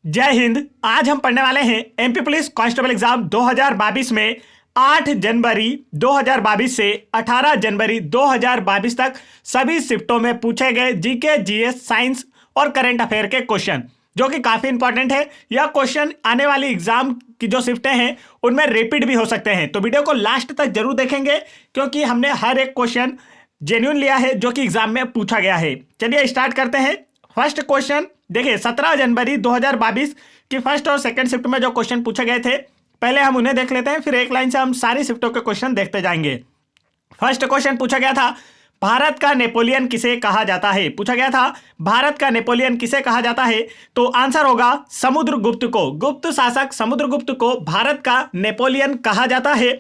जय हिंद। आज हम पढ़ने वाले हैं एमपी पुलिस कांस्टेबल एग्जाम 2022 में 8 जनवरी 2022 से 18 जनवरी 2022 तक सभी शिफ्टों में पूछे गए जीके, जीएस, साइंस और करंट अफेयर के क्वेश्चन, जो कि काफी इंपॉर्टेंट है। यह क्वेश्चन आने वाली एग्जाम की जो शिफ्टें हैं उनमें रिपीट भी हो सकते हैं, तो वीडियो को लास्ट तक जरूर देखेंगे क्योंकि हमने हर एक क्वेश्चन जेन्युइन लिया है जो कि एग्जाम में पूछा गया है। चलिए स्टार्ट करते हैं। फर्स्ट क्वेश्चन देखिए, 17 जनवरी 2022 की फर्स्ट और सेकंड शिफ्ट में जो क्वेश्चन पूछे गए थे, पहले हम उन्हें देख लेते हैं, फिर एक लाइन से हम सारी शिफ्टों के क्वेश्चन देखते जाएंगे। फर्स्ट क्वेश्चन पूछा गया था, भारत का नेपोलियन किसे कहा जाता है। पूछा गया था भारत का नेपोलियन किसे कहा जाता है, तो आंसर होगा समुद्रगुप्त को। गुप्त शासक समुद्रगुप्त को भारत का नेपोलियन कहा जाता है।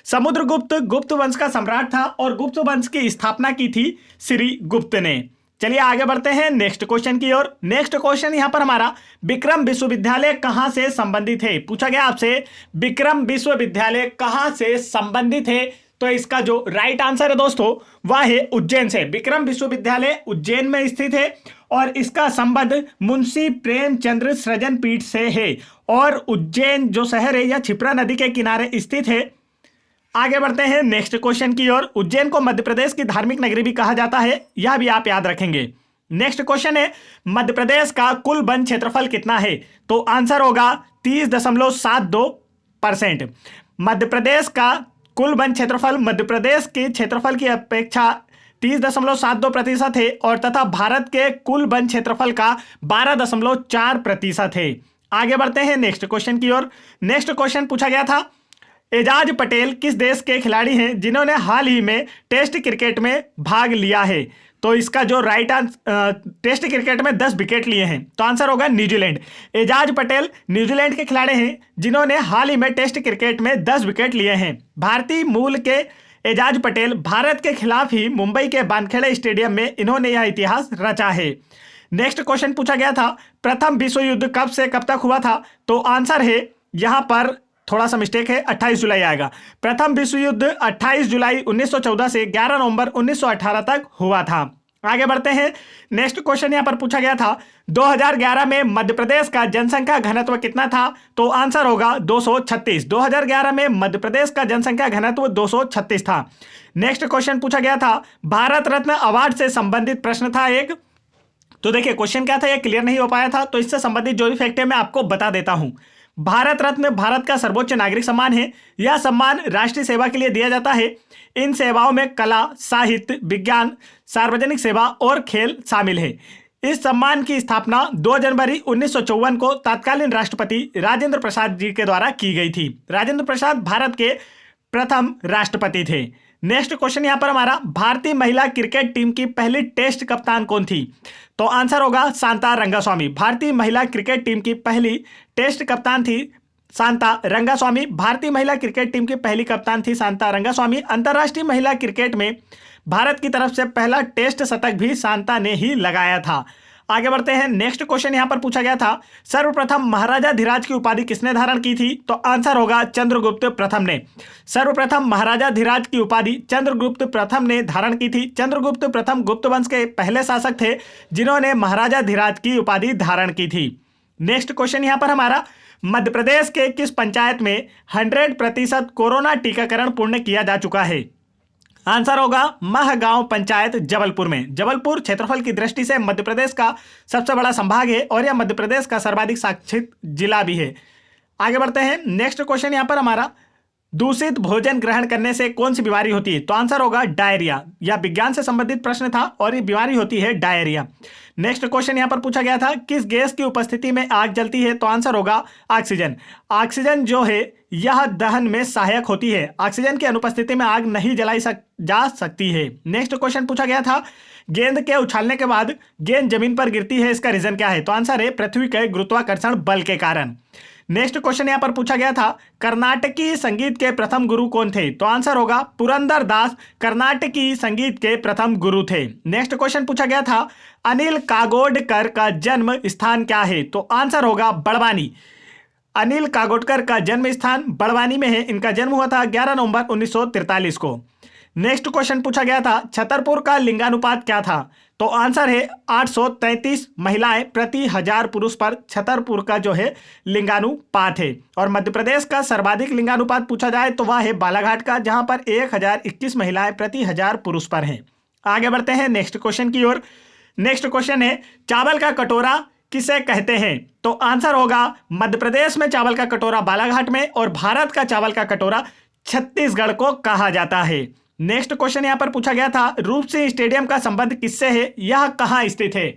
समुद्रगुप्त गुप्त वंश का सम्राट था और गुप्त वंश की स्थापना की थी श्री गुप्त ने। चलिए आगे बढ़ते हैं नेक्स्ट क्वेश्चन की ओर। नेक्स्ट क्वेश्चन यहां पर हमारा, विक्रम विश्वविद्यालय कहां से संबंधित है। पूछा गया आपसे विक्रम विश्वविद्यालय कहां से संबंधित है, तो इसका जो राइट आंसर है दोस्तों वह है उज्जैन से। विक्रम विश्वविद्यालय उज्जैन में स्थित है और इसका संबंध मुंशी प्रेमचंद्र सृजन पीठ से है। और उज्जैन जो शहर है यह क्षिप्रा नदी के किनारे स्थित है। आगे बढ़ते हैं नेक्स्ट क्वेश्चन की ओर। उज्जैन को मध्य प्रदेश की धार्मिक नगरी भी कहा जाता है, यह भी आप याद रखेंगे। नेक्स्ट क्वेश्चन है, मध्य प्रदेश का कुल वन क्षेत्रफल कितना है, तो आंसर होगा 30.72%। मध्य प्रदेश का कुल वन क्षेत्रफल मध्य प्रदेश के क्षेत्रफल की अपेक्षा 30.72% है और तथा भारत के कुल वन क्षेत्रफल का 12.4% है। आगे बढ़ते हैं नेक्स्ट क्वेश्चन की ओर। नेक्स्ट क्वेश्चन पूछा गया था, एजाज पटेल किस देश के खिलाड़ी हैं जिन्होंने हाल ही में टेस्ट क्रिकेट में भाग लिया है, तो इसका जो राइट आंसर, टेस्ट क्रिकेट में 10 विकेट लिए हैं, तो आंसर होगा न्यूजीलैंड। एजाज पटेल न्यूजीलैंड के खिलाड़ी हैं जिन्होंने हाल ही में टेस्ट क्रिकेट में 10 विकेट लिए हैं। भारतीय मूल के एजाज पटेल भारत के खिलाफ ही मुंबई के वानखेड़े स्टेडियम में इन्होंने यह इतिहास रचा है। नेक्स्ट क्वेश्चन पूछा गया था, प्रथम विश्व युद्ध कब से कब तक हुआ था, तो आंसर है यहां पर थोड़ा सा मिस्टेक है, 28 जुलाई आएगा। प्रथम विश्व युद्ध 28 जुलाई 1914 से 11 नवंबर 1918 तक हुआ था। आगे बढ़ते हैं। नेक्स्ट क्वेश्चन यहां पर पूछा गया था, 2011 में मध्य प्रदेश का जनसंख्या घनत्व कितना था, तो आंसर होगा 236। 2011 में मध्य प्रदेश का जनसंख्या घनत्व 236 था। नेक्स्ट क्वेश्चन पूछा गया था, भारत रत्न अवार्ड से संबंधित प्रश्न था एक, तो देखिए क्वेश्चन क्या था, यह क्लियर नहीं हो पाया था, तो इससे संबंधित जो भी फैक्ट है मैं आपको बता देता हूं। भारत रत्न भारत का सर्वोच्च नागरिक सम्मान है। यह सम्मान राष्ट्रीय सेवा के लिए दिया जाता है। इन सेवाओं में कला, साहित्य, विज्ञान, सार्वजनिक सेवा और खेल शामिल है। इस सम्मान की स्थापना 2 जनवरी 1954 को तत्कालीन राष्ट्रपति राजेंद्र प्रसाद जी के द्वारा की गई थी। राजेंद्र प्रसाद भारत के प्रथम राष्ट्रपति थे। नेक्स्ट क्वेश्चन यहां पर हमारा, भारतीय महिला क्रिकेट टीम की पहली टेस्ट कप्तान कौन थी, तो आंसर होगा शांता रंगास्वामी। भारतीय महिला क्रिकेट टीम की पहली टेस्ट कप्तान थी शांता रंगास्वामी। भारतीय महिला क्रिकेट टीम की पहली कप्तान थी शांता रंगास्वामी। अंतर्राष्ट्रीय महिला क्रिकेट में भारत की तरफ से पहला टेस्ट शतक भी शांता ने ही लगाया था। आगे बढ़ते हैं। नेक्स्ट क्वेश्चन यहां पर पूछा गया था, सर्वप्रथम महाराजा धीराज की उपाधि किसने धारण की थी, तो आंसर होगा चंद्रगुप्त प्रथम ने। सर्वप्रथम महाराजा धीराज की उपाधि चंद्रगुप्त प्रथम ने धारण की थी। चंद्रगुप्त प्रथम गुप्त वंश के पहले शासक थे जिन्होंने महाराजा धीराज की उपाधि धारण की थी। नेक्स्ट क्वेश्चन यहां पर हमारा, मध्य प्रदेश के किस पंचायत में 100% कोरोना टीकाकरण पूर्ण किया जा चुका है, आंसर होगा महगांव पंचायत जबलपुर में। जबलपुर क्षेत्रफल की दृष्टि से मध्य प्रदेश का सबसे बड़ा संभाग है और यह मध्य प्रदेश का सर्वाधिक साक्षित जिला भी है। आगे बढ़ते हैं। नेक्स्ट क्वेश्चन यहां पर हमारा, दूषित भोजन ग्रहण करने से कौन सी बीमारी होती है, तो आंसर होगा डायरिया। यह विज्ञान से संबंधित प्रश्न था और ये बीमारी होती है डायरिया। नेक्स्ट क्वेश्चन यहां पर पूछा गया था, किस गैस की उपस्थिति में आग जलती है, तो आंसर होगा ऑक्सीजन। ऑक्सीजन जो है यह दहन में सहायक होती है। ऑक्सीजन की अनुपस्थिति में आग नहीं जलाई जा सकती है। नेक्स्ट क्वेश्चन पूछा गया था, गेंद के उछालने के बाद गेंद जमीन पर गिरती है, इसका रीजन क्या है, तो आंसर है पृथ्वी के गुरुत्वाकर्षण बल के कारण। नेक्स्ट क्वेश्चन यहां पर पूछा गया था, कर्नाटकी संगीत के प्रथम गुरु कौन थे, तो आंसर होगा पुरंदर दास कर्नाटकी संगीत के प्रथम गुरु थे। नेक्स्ट क्वेश्चन पूछा गया था, अनिल काकोडकर का जन्म स्थान क्या है, तो आंसर होगा बड़वानी। अनिल काकोडकर का जन्म स्थान बड़वानी में है। इनका जन्म हुआ था 11 नवंबर 1943 को। नेक्स्ट क्वेश्चन पूछा गया था, छतरपुर का लिंगानुपात क्या था, तो आंसर है 833 महिलाएं प्रति 1000 पुरुष पर छतरपुर का जो है लिंगानुपात है। और मध्य प्रदेश का सर्वाधिक लिंगानुपात पूछा जाए तो वह है बालाघाट का, जहां पर 1021 महिलाएं प्रति 1000 पुरुष पर हैं। आगे बढ़ते हैं नेक्स्ट क्वेश्चन की ओर। नेक्स्ट क्वेश्चन है चावल का कटोरा किसे कहते हैं? तो आंसर होगा मध्य प्रदेश में चावल का कटोरा बालाघाट में, और भारत का चावल का कटोरा छत्तीसगढ़ को कहा जाता है। नेक्स्ट क्वेश्चन यहां पर पूछा गया था रूप सिंह स्टेडियम का संबंध किससे है, यह कहां स्थित है?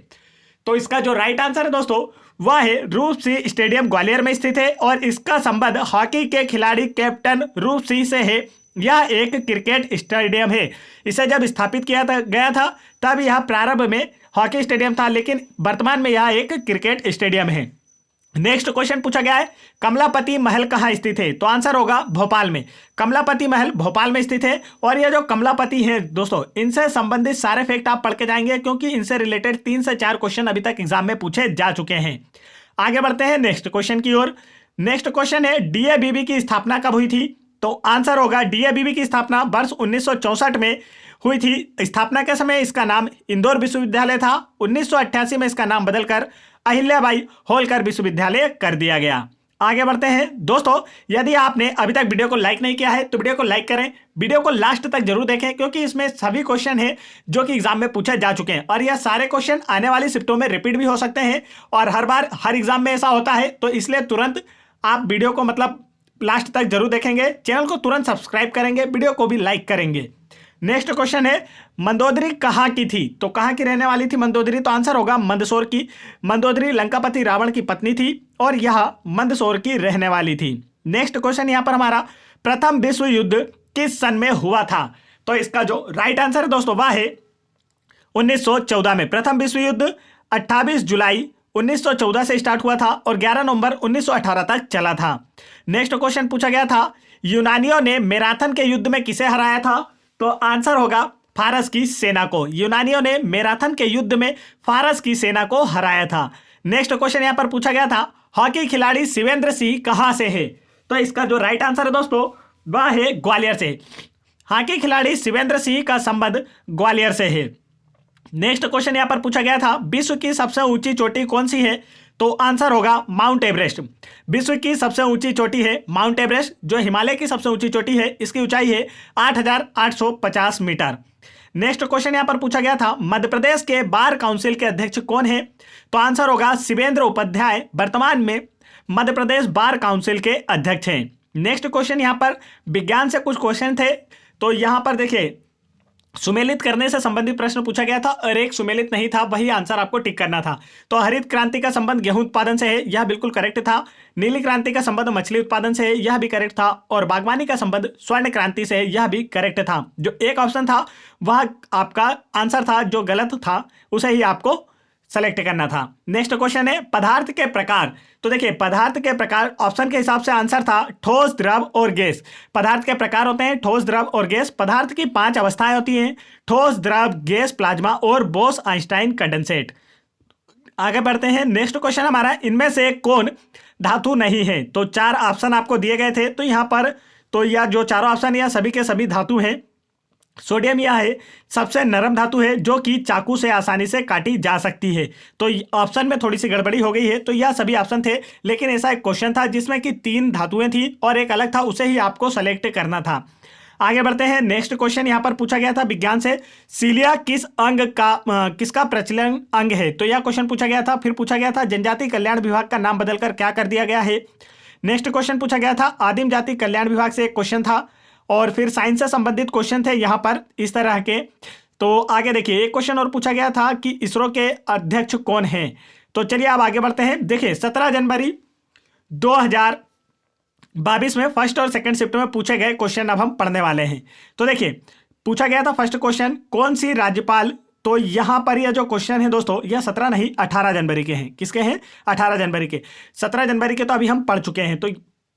तो इसका जो राइट आंसर है दोस्तों वह है रूप सिंह स्टेडियम ग्वालियर में स्थित है, और इसका संबंध हॉकी के खिलाड़ी कैप्टन रूप सिंह से है। यह एक क्रिकेट स्टेडियम है। इसे जब स्थापित किया गया था तब यह प्रारंभ में हॉकी स्टेडियम था, लेकिन वर्तमान में यह एक क्रिकेट स्टेडियम है। नेक्स्ट क्वेश्चन पूछा गया है कमलापति महल कहाँ स्थित है? तो आंसर होगा भोपाल में। कमलापति महल भोपाल में स्थित है। और ये जो कमलापति है दोस्तों, इनसे संबंधित सारे फैक्ट आप पढ़ के जाएंगे, क्योंकि इनसे रिलेटेड 3 से 4 क्वेश्चन अभी तक एग्जाम में पूछे जा चुके हैं। आगे बढ़ते हैं नेक्स्ट क्वेश्चन की ओर। नेक्स्ट क्वेश्चन है डीएवीबी की स्थापना कब हुई थी? तो आंसर होगा डीएवीबी की स्थापना वर्ष 1964 में हुई थी। स्थापना के समय इसका नाम इंदौर विश्वविद्यालय था। 1988 में इसका नाम बदलकर अहिल्याबाई होलकर विश्वविद्यालय कर दिया गया। आगे बढ़ते हैं दोस्तों, यदि आपने अभी तक वीडियो को लाइक नहीं किया है तो वीडियो को लाइक करें, वीडियो को लास्ट तक जरूर देखें, क्योंकि इसमें सभी क्वेश्चन हैं जो कि एग्जाम में पूछे जा चुके हैं, और यह सारे क्वेश्चन आने वाली शिफ्टों में रिपीट भी हो सकते हैं, और हर बार हर एग्जाम में ऐसा होता है। तो इसलिए तुरंत आप वीडियो को मतलब लास्ट तक जरूर देखेंगे, चैनल को तुरंत सब्सक्राइब करेंगे, वीडियो को भी लाइक करेंगे। नेक्स्ट क्वेश्चन है मंदोदरी कहाँ की थी? तो कहाँ की रहने वाली थी मंदोदरी? तो आंसर होगा मंदसौर की। मंदोदरी लंकापति रावण की पत्नी थी, और यह मंदसौर की रहने वाली थी। नेक्स्ट क्वेश्चन यहाँ पर हमारा प्रथम विश्व युद्ध किस सन में हुआ था? तो इसका जो राइट आंसर है दोस्तों वह है 1914 में। प्रथम विश्व युद्ध 28 जुलाई 1914 से स्टार्ट हुआ था और 11 नवंबर 1918 तक चला था। नेक्स्ट क्वेश्चन पूछा गया था यूनानियों ने मैराथन के युद्ध में किसे हराया था? तो आंसर होगा फारस की सेना को। यूनानियों ने मैराथन के युद्ध में फारस की सेना को हराया था। नेक्स्ट क्वेश्चन यहां पर पूछा गया था हॉकी खिलाड़ी शिवेंद्र सिंह कहां से है? तो इसका जो राइट आंसर है दोस्तों वह है ग्वालियर से। हॉकी खिलाड़ी शिवेंद्र सिंह का संबंध ग्वालियर से है। नेक्स्ट क्वेश्चन यहां पर पूछा गया था विश्व की सबसे ऊंची चोटी कौन सी है? तो आंसर होगा माउंट एवरेस्ट। विश्व की सबसे ऊंची चोटी है माउंट एवरेस्ट, जो हिमालय की सबसे ऊंची चोटी है। इसकी ऊंचाई है 8,850 मीटर। नेक्स्ट क्वेश्चन यहां पर पूछा गया था मध्य प्रदेश के बार काउंसिल के अध्यक्ष कौन है? तो आंसर होगा शिवेंद्र उपाध्याय, वर्तमान में मध्य प्रदेश बार काउंसिल के अध्यक्ष हैं। नेक्स्ट क्वेश्चन यहां पर विज्ञान से कुछ क्वेश्चन थे, तो यहां पर देखिए सुमेलित करने से संबंधित प्रश्न पूछा गया था और एक सुमेलित नहीं था, वही आंसर आपको टिक करना था। तो हरित क्रांति का संबंध गेहूं उत्पादन से है, यह बिल्कुल करेक्ट था। नीली क्रांति का संबंध मछली उत्पादन से है, यह भी करेक्ट था। और बागवानी का संबंध स्वर्ण क्रांति से है, यह भी करेक्ट था। जो एक ऑप्शन था वह आपका आंसर था, जो गलत था उसे ही आपको सेलेक्ट करना था। नेक्स्ट क्वेश्चन है पदार्थ के प्रकार। तो देखिए पदार्थ के प्रकार ऑप्शन के हिसाब से आंसर था ठोस, द्रव और गैस। पदार्थ के प्रकार होते हैं ठोस, द्रव और गैस। पदार्थ की 5 अवस्थाएं होती हैं ठोस, द्रव, गैस, प्लाज्मा और बोस आइंस्टाइन कंडेंसेट। आगे बढ़ते हैं। नेक्स्ट क्वेश्चन हमारा इनमें से कौन धातु नहीं है? तो 4 ऑप्शन आपको दिए गए थे, तो यहाँ पर तो यह जो चारों ऑप्शन यह सभी के सभी धातु हैं। सोडियम यह है सबसे नरम धातु है जो कि चाकू से आसानी से काटी जा सकती है। तो ऑप्शन में थोड़ी सी गड़बड़ी हो गई है, तो यह सभी ऑप्शन थे, लेकिन ऐसा एक क्वेश्चन था जिसमें कि 3 धातुएं थी और एक अलग था, उसे ही आपको सेलेक्ट करना था। आगे बढ़ते हैं। नेक्स्ट क्वेश्चन यहां पर पूछा गया था विज्ञान से सीलिया किस अंग का किसका प्रचलन अंग है? तो यह क्वेश्चन पूछा गया था। फिर पूछा गया था जनजाति कल्याण विभाग का नाम बदलकर क्या कर दिया गया है? नेक्स्ट क्वेश्चन पूछा गया था आदिम जाति कल्याण विभाग से एक क्वेश्चन था, और फिर साइंस से संबंधित क्वेश्चन थे यहाँ पर इस तरह के। तो आगे देखिए एक क्वेश्चन और पूछा गया था कि इसरो के अध्यक्ष कौन हैं? तो चलिए अब आगे बढ़ते हैं। देखिए 17 जनवरी 2022 में फर्स्ट और सेकंड शिफ्ट में पूछे गए क्वेश्चन अब हम पढ़ने वाले हैं। तो देखिए पूछा गया था फर्स्ट क्वेश्चन कौन सी राज्यपाल, तो यहाँ पर यह जो क्वेश्चन है दोस्तों यह 17 नहीं 18 जनवरी के हैं। किसके हैं? 18 जनवरी के। 17 जनवरी के तो अभी हम पढ़ चुके हैं। तो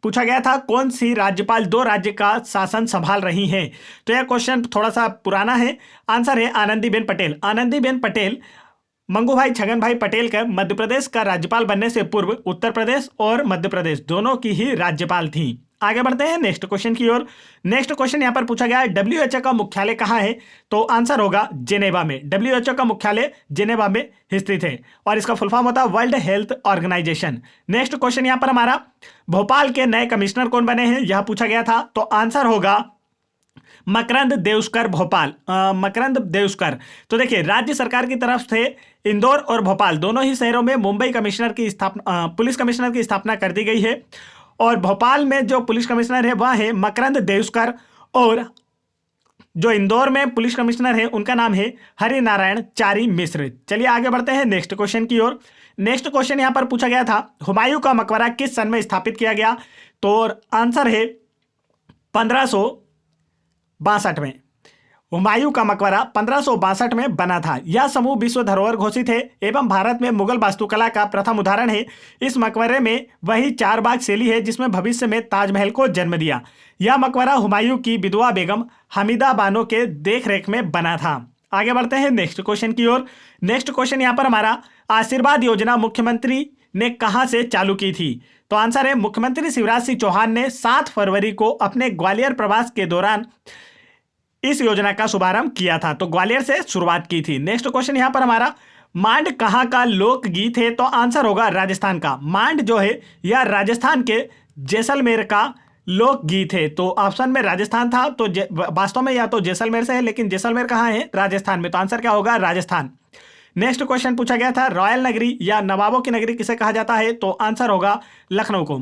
पूछा गया था कौन सी राज्यपाल 2 राज्य का शासन संभाल रही हैं? तो यह क्वेश्चन थोड़ा सा पुराना है। आंसर है आनंदीबेन पटेल। आनंदीबेन पटेल मंगू भाई छगन भाई पटेल का मध्य प्रदेश का राज्यपाल बनने से पूर्व उत्तर प्रदेश और मध्य प्रदेश दोनों की ही राज्यपाल थी। आगे बढ़ते हैं नेक्स्ट क्वेश्चन की ओर। नेक्स्ट क्वेश्चन यहां पर पूछा गया है डब्ल्यूएचओ का मुख्यालय कहां है? तो आंसर होगा जेनेवा में। डब्ल्यूएचओ का मुख्यालय जेनेवा में स्थित है और इसका फुल फॉर्म होता है World Health Organization. Next question यहां पर हमारा भोपाल के नए कमिश्नर कौन बने हैं, यह पूछा गया था। तो आंसर होगा मकरंद देउस्कर भोपाल, मकरंद देउस्कर। तो देखिए राज्य सरकार की तरफ से इंदौर और भोपाल दोनों ही शहरों में मुंबई कमिश्नर की स्थापना, पुलिस कमिश्नर की स्थापना कर दी गई है और भोपाल में जो पुलिस कमिश्नर है वह है मकरंद देउस्कर और जो इंदौर में पुलिस कमिश्नर है उनका नाम है हरिनारायण चारी मिश्र। चलिए आगे बढ़ते हैं नेक्स्ट क्वेश्चन की ओर। नेक्स्ट क्वेश्चन यहां पर पूछा गया था हुमायूं का मकबरा किस सन में स्थापित किया गया? तो आंसर है 1562 में। हुमायूं का मकबरा 1562 में बना था। यह समूह विश्व धरोहर घोषित है एवं भारत में मुगल वास्तुकला का प्रथम उदाहरण है। इस मकबरे में वही 4 बाग शैली है जिसमें भविष्य में ताजमहल को जन्म दिया। यह मकबरा हुमायूं की विधवा बेगम हमीदा बानो के देखरेख में बना था। आगे बढ़ते हैं नेक्स्ट क्वेश्चन की ओर। नेक्स्ट क्वेश्चन यहाँ पर हमारा आशीर्वाद योजना मुख्यमंत्री ने कहां से चालू की थी? तो आंसर है मुख्यमंत्री शिवराज सिंह चौहान ने 7 फरवरी को अपने ग्वालियर प्रवास के दौरान इस योजना का शुभारंभ किया था। तो ग्वालियर से शुरुआत की थी। नेक्स्ट क्वेश्चन यहां पर हमारा मांड कहां का लोकगीत है? तो आंसर होगा राजस्थान का। मांड जो है यह राजस्थान के जैसलमेर का लोकगीत है। तो ऑप्शन में राजस्थान था, तो वास्तव में या तो जैसलमेर से है, लेकिन जैसलमेर कहां है? राजस्थान में। तो आंसर क्या होगा? राजस्थान। नेक्स्ट क्वेश्चन पूछा गया था रॉयल नगरी या नवाबों की नगरी किसे कहा जाता है? तो आंसर होगा लखनऊ को।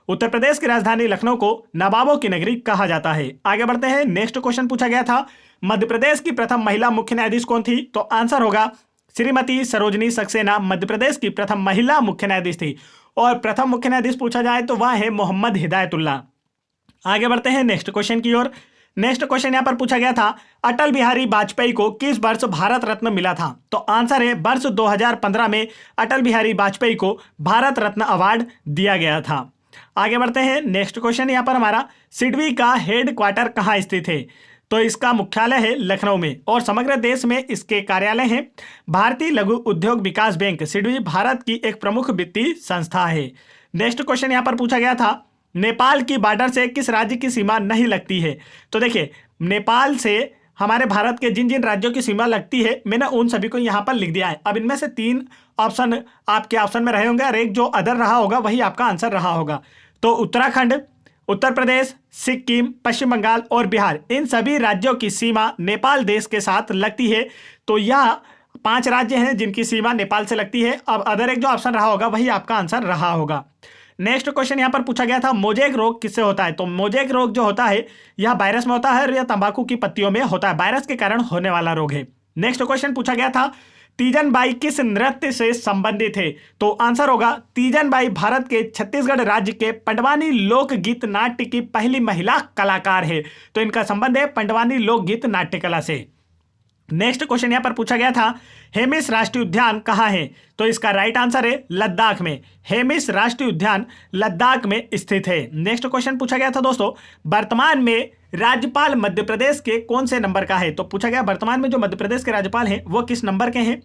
उत्तर प्रदेश की राजधानी लखनऊ को नवाबों की नगरी कहा जाता है। आगे बढ़ते हैं। नेक्स्ट क्वेश्चन पूछा गया था मध्य प्रदेश की प्रथम महिला मुख्य न्यायाधीश कौन थी? तो आंसर होगा श्रीमती सरोजनी सक्सेना मध्य प्रदेश की प्रथम महिला मुख्य न्यायाधीश थी और प्रथम मुख्य न्यायाधीश पूछा जाए तो वह है मोहम्मद हिदायतुल्ला। आगे बढ़ते हैं नेक्स्ट क्वेश्चन की ओर। नेक्स्ट क्वेश्चन यहां पर पूछा गया था अटल बिहारी वाजपेयी को किस वर्ष भारत रत्न मिला था? तो आंसर है वर्ष 2015 में अटल बिहारी वाजपेयी को भारत रत्न अवार्ड दिया गया था। आगे बढ़ते हैं। नेक्स्ट क्वेश्चन यहां पर हमारा सिडबी का हेड क्वार्टर कहां स्थित है? तो इसका मुख्यालय है लखनऊ में और समग्र देश में इसके कार्यालय हैं। भारतीय लघु उद्योग विकास बैंक सिडबी भारत की एक प्रमुख वित्तीय संस्था है। नेक्स्ट क्वेश्चन यहां पर पूछा गया था नेपाल की बॉर्डर से किस राज्य की सीमा नहीं लगती है? तो देखिए नेपाल से हमारे भारत के जिन जिन राज्यों की सीमा लगती है मैंने उन सभी को यहाँ पर लिख दिया है। अब इनमें से 3 ऑप्शन आपके ऑप्शन में रहे होंगे और एक जो अदर रहा होगा वही आपका आंसर रहा होगा। तो उत्तराखंड, उत्तर प्रदेश, सिक्किम, पश्चिम बंगाल और बिहार, इन सभी राज्यों की सीमा नेपाल देश के साथ लगती है। तो यह 5 राज्य हैं जिनकी सीमा नेपाल से लगती है। अब अदर एक जो ऑप्शन रहा होगा वही आपका आंसर रहा होगा। नेक्स्ट क्वेश्चन यहां पर पूछा गया था मोजेक रोग किससे होता है? तो मोजेक रोग जो होता है यह वायरस में होता है और यह तंबाकू की पत्तियों में होता है। वायरस के कारण होने वाला रोग है। नेक्स्ट क्वेश्चन पूछा गया था तीजन बाई किस नृत्य से संबंधित है? तो आंसर होगा तीजन बाई भारत के छत्तीसगढ़ राज्य के पंडवानी लोकगीत नाट्य की पहली महिला कलाकार है। तो इनका संबंध है पंडवानी लोकगीत नाट्य कला से। नेक्स्ट क्वेश्चन यहां पर पूछा गया था हेमिस राष्ट्रीय उद्यान कहां है? तो इसका राइट आंसर है लद्दाख में। हेमिस राष्ट्रीय उद्यान लद्दाख में स्थित है। नेक्स्ट क्वेश्चन पूछा गया था दोस्तों वर्तमान में राज्यपाल मध्य प्रदेश के कौन से नंबर का है? तो पूछा गया वर्तमान में जो मध्य प्रदेश के राज्यपाल हैं वो किस नंबर के हैं?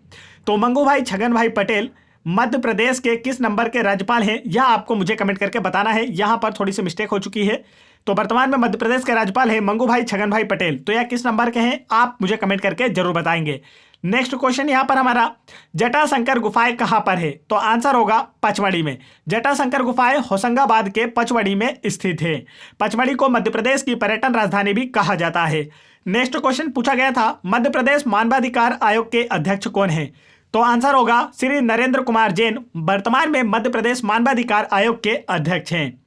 तो मंगू भाई छगन भाई पटेल मध्य प्रदेश के किस नंबर के राज्यपाल हैं यह आपको मुझे कमेंट करके बताना है। यहां पर थोड़ी सी मिस्टेक हो चुकी है। तो वर्तमान में मध्य प्रदेश के राज्यपाल हैं मंगू भाई छगन भाई पटेल। तो यह किस नंबर के हैं आप मुझे कमेंट करके जरूर बताएंगे। नेक्स्ट क्वेश्चन यहां पर हमारा जटाशंकर गुफाएं कहां पर है? तो आंसर होगा पचमढ़ी में। जटाशंकर गुफाएं होशंगाबाद के पचमढ़ी में स्थित है। पचमढ़ी को मध्य प्रदेश की पर्यटन राजधानी भी कहा जाता है। नेक्स्ट क्वेश्चन पूछा गया था मध्य प्रदेश मानवाधिकार आयोग के अध्यक्ष कौन है? तो आंसर होगा श्री नरेंद्र कुमार जैन वर्तमान में मध्य प्रदेश मानवाधिकार आयोग के अध्यक्ष हैं।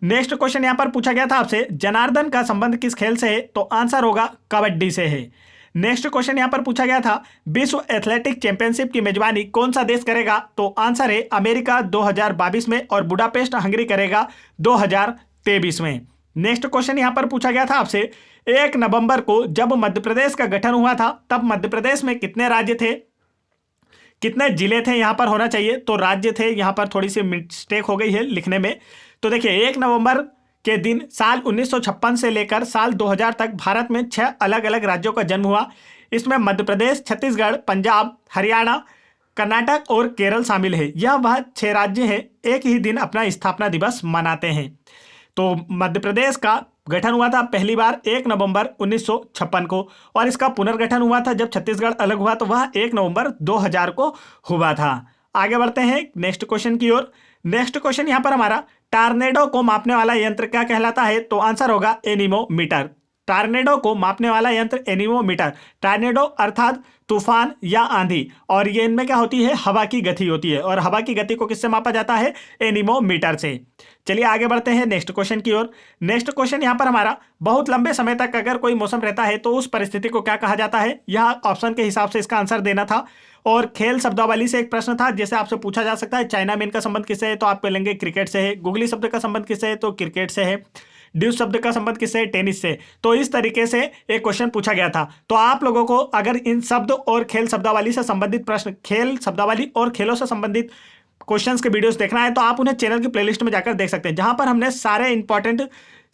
नेक्स्ट क्वेश्चन यहां पर पूछा गया था आपसे जनार्दन का संबंध किस खेल से है? तो आंसर होगा कबड्डी से है। नेक्स्ट क्वेश्चन यहां पर पूछा गया था विश्व एथलेटिक चैंपियनशिप की मेजबानी कौन सा देश करेगा? तो आंसर है अमेरिका 2022 में और बुडापेस्ट हंगरी करेगा 2023 में। नेक्स्ट क्वेश्चन यहां पर पूछा गया था आपसे 1 नवंबर को जब मध्य प्रदेश का गठन हुआ था तब मध्य प्रदेश में कितने राज्य थे, कितने जिले थे? यहां पर होना चाहिए तो राज्य थे, यहां पर थोड़ी सी मिस्टेक हो गई है लिखने में। तो देखिए 1 नवंबर के दिन साल 1956 से लेकर साल 2000 तक भारत में 6 अलग अलग राज्यों का जन्म हुआ। इसमें मध्य प्रदेश, छत्तीसगढ़, पंजाब, हरियाणा, कर्नाटक और केरल शामिल है। यह वह 6 राज्य हैं एक ही दिन अपना स्थापना दिवस मनाते हैं। तो मध्य प्रदेश का गठन हुआ था पहली बार 1 नवंबर 1956 को, और इसका पुनर्गठन हुआ था जब छत्तीसगढ़ अलग हुआ तो वह 1 नवंबर 2000 को हुआ था। आगे बढ़ते हैं नेक्स्ट क्वेश्चन की ओर। नेक्स्ट क्वेश्चन यहां पर हमारा, टार्नेडो को मापने वाला यंत्र क्या कहलाता है? तो आंसर होगा एनीमोमीटर। टार्नेडो को मापने वाला यंत्र एनीमोमीटर। टार्नेडो अर्थात तूफान या आंधी, और ये इनमें क्या होती है? हवा की गति होती है, और हवा की गति को किससे मापा जाता है? एनीमोमीटर से। चलिए आगे बढ़ते हैं नेक्स्ट क्वेश्चन की ओर। नेक्स्ट क्वेश्चन यहां पर हमारा, बहुत लंबे समय तक अगर कोई मौसम रहता है तो उस परिस्थिति को क्या कहा जाता है? यह ऑप्शन के हिसाब से इसका आंसर देना था। और खेल शब्दावली से एक प्रश्न था जैसे आपसे पूछा जा सकता है चाइना में इनका संबंध किससे है? तो आप बोलेंगे क्रिकेट से है। गुगली शब्द का संबंध किससे है? तो क्रिकेट से है। ड्यूस शब्द का संबंध किससे है? टेनिस से। तो इस तरीके से एक क्वेश्चन पूछा गया था। तो आप लोगों को अगर इन शब्द और खेल शब्दावली से संबंधित प्रश्न, खेल शब्दावली और खेलों से संबंधित क्वेश्चंस के वीडियोस देखना है तो आप उन्हें चैनल की प्लेलिस्ट में जाकर देख सकते हैं, जहां पर हमने सारे इंपॉर्टेंट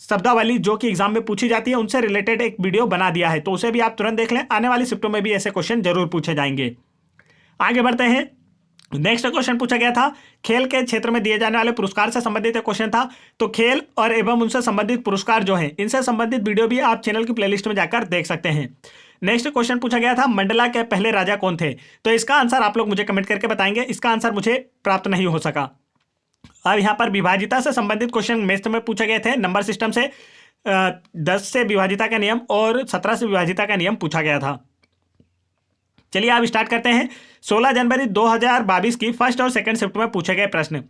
शब्दावली जो कि एग्जाम में पूछी जाती है उनसे रिलेटेड एक वीडियो बना दिया है, तो उसे भी आप तुरंत देख लें। आने वाली शिफ्टों में भी ऐसे क्वेश्चन जरूर पूछे जाएंगे। आगे बढ़ते हैं। नेक्स्ट क्वेश्चन पूछा गया था, खेल के क्षेत्र में दिए जाने वाले पुरस्कार से संबंधित एक क्वेश्चन था। तो खेल और एवं उनसे संबंधित पुरस्कार जो हैं, इनसे संबंधित वीडियो भी आप चैनल की प्लेलिस्ट में जाकर देख सकते हैं। नेक्स्ट क्वेश्चन पूछा गया था, मंडला के पहले राजा कौन थे? तो इसका आंसर आप लोग मुझे कमेंट करके बताएंगे। इसका आंसर मुझे प्राप्त नहीं हो सका। अब यहाँ पर विभाजिता से संबंधित क्वेश्चन मैथ्स में पूछे गए थे, नंबर सिस्टम से 10 से विभाजिता का नियम और 17 से विभाजिता का नियम पूछा गया था। चलिए आप स्टार्ट करते हैं। 16 जनवरी 2022 की फर्स्ट और सेकंड शिफ्ट में पूछे गए प्रश्न।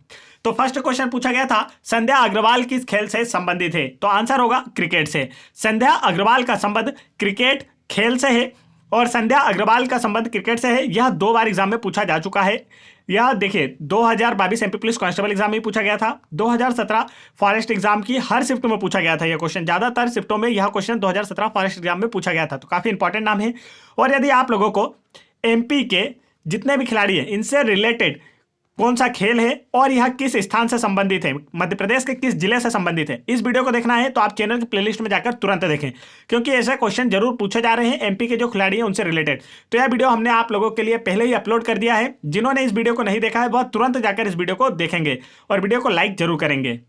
तो फर्स्ट क्वेश्चन पूछा गया था, संध्या अग्रवाल किस खेल से संबंधित है? तो आंसर होगा क्रिकेट से। संध्या अग्रवाल का संबंध क्रिकेट खेल से है, और संध्या अग्रवाल का संबंध क्रिकेट से है। यह 2 बार एग्जाम में पूछा जा चुका है। यह देखिए 2022 एमपी पुलिस कांस्टेबल एग्जाम में पूछा गया था, 2017 फॉरेस्ट एग्जाम की हर शिफ्ट में पूछा गया था यह क्वेश्चन। ज्यादातर शिफ्टों में यह क्वेश्चन 2017 फॉरेस्ट एग्जाम में पूछा गया था, तो काफी इंपॉर्टेंट नाम है। और यदि आप लोगों को एमपी के जितने भी खिलाड़ी हैं इनसे रिलेटेड कौन सा खेल है और यह किस स्थान से संबंधित है, मध्य प्रदेश के किस जिले से संबंधित है, इस वीडियो को देखना है तो आप चैनल की प्लेलिस्ट में जाकर तुरंत देखें, क्योंकि ऐसे क्वेश्चन जरूर पूछे जा रहे हैं एमपी के जो खिलाड़ी हैं उनसे रिलेटेड। तो यह वीडियो हमने आप लोगों के लिए पहले ही अपलोड कर दिया है। जिन्होंने इस वीडियो को नहीं देखा है वह तुरंत जाकर इस वीडियो को देखेंगे और वीडियो को लाइक जरूर करेंगे।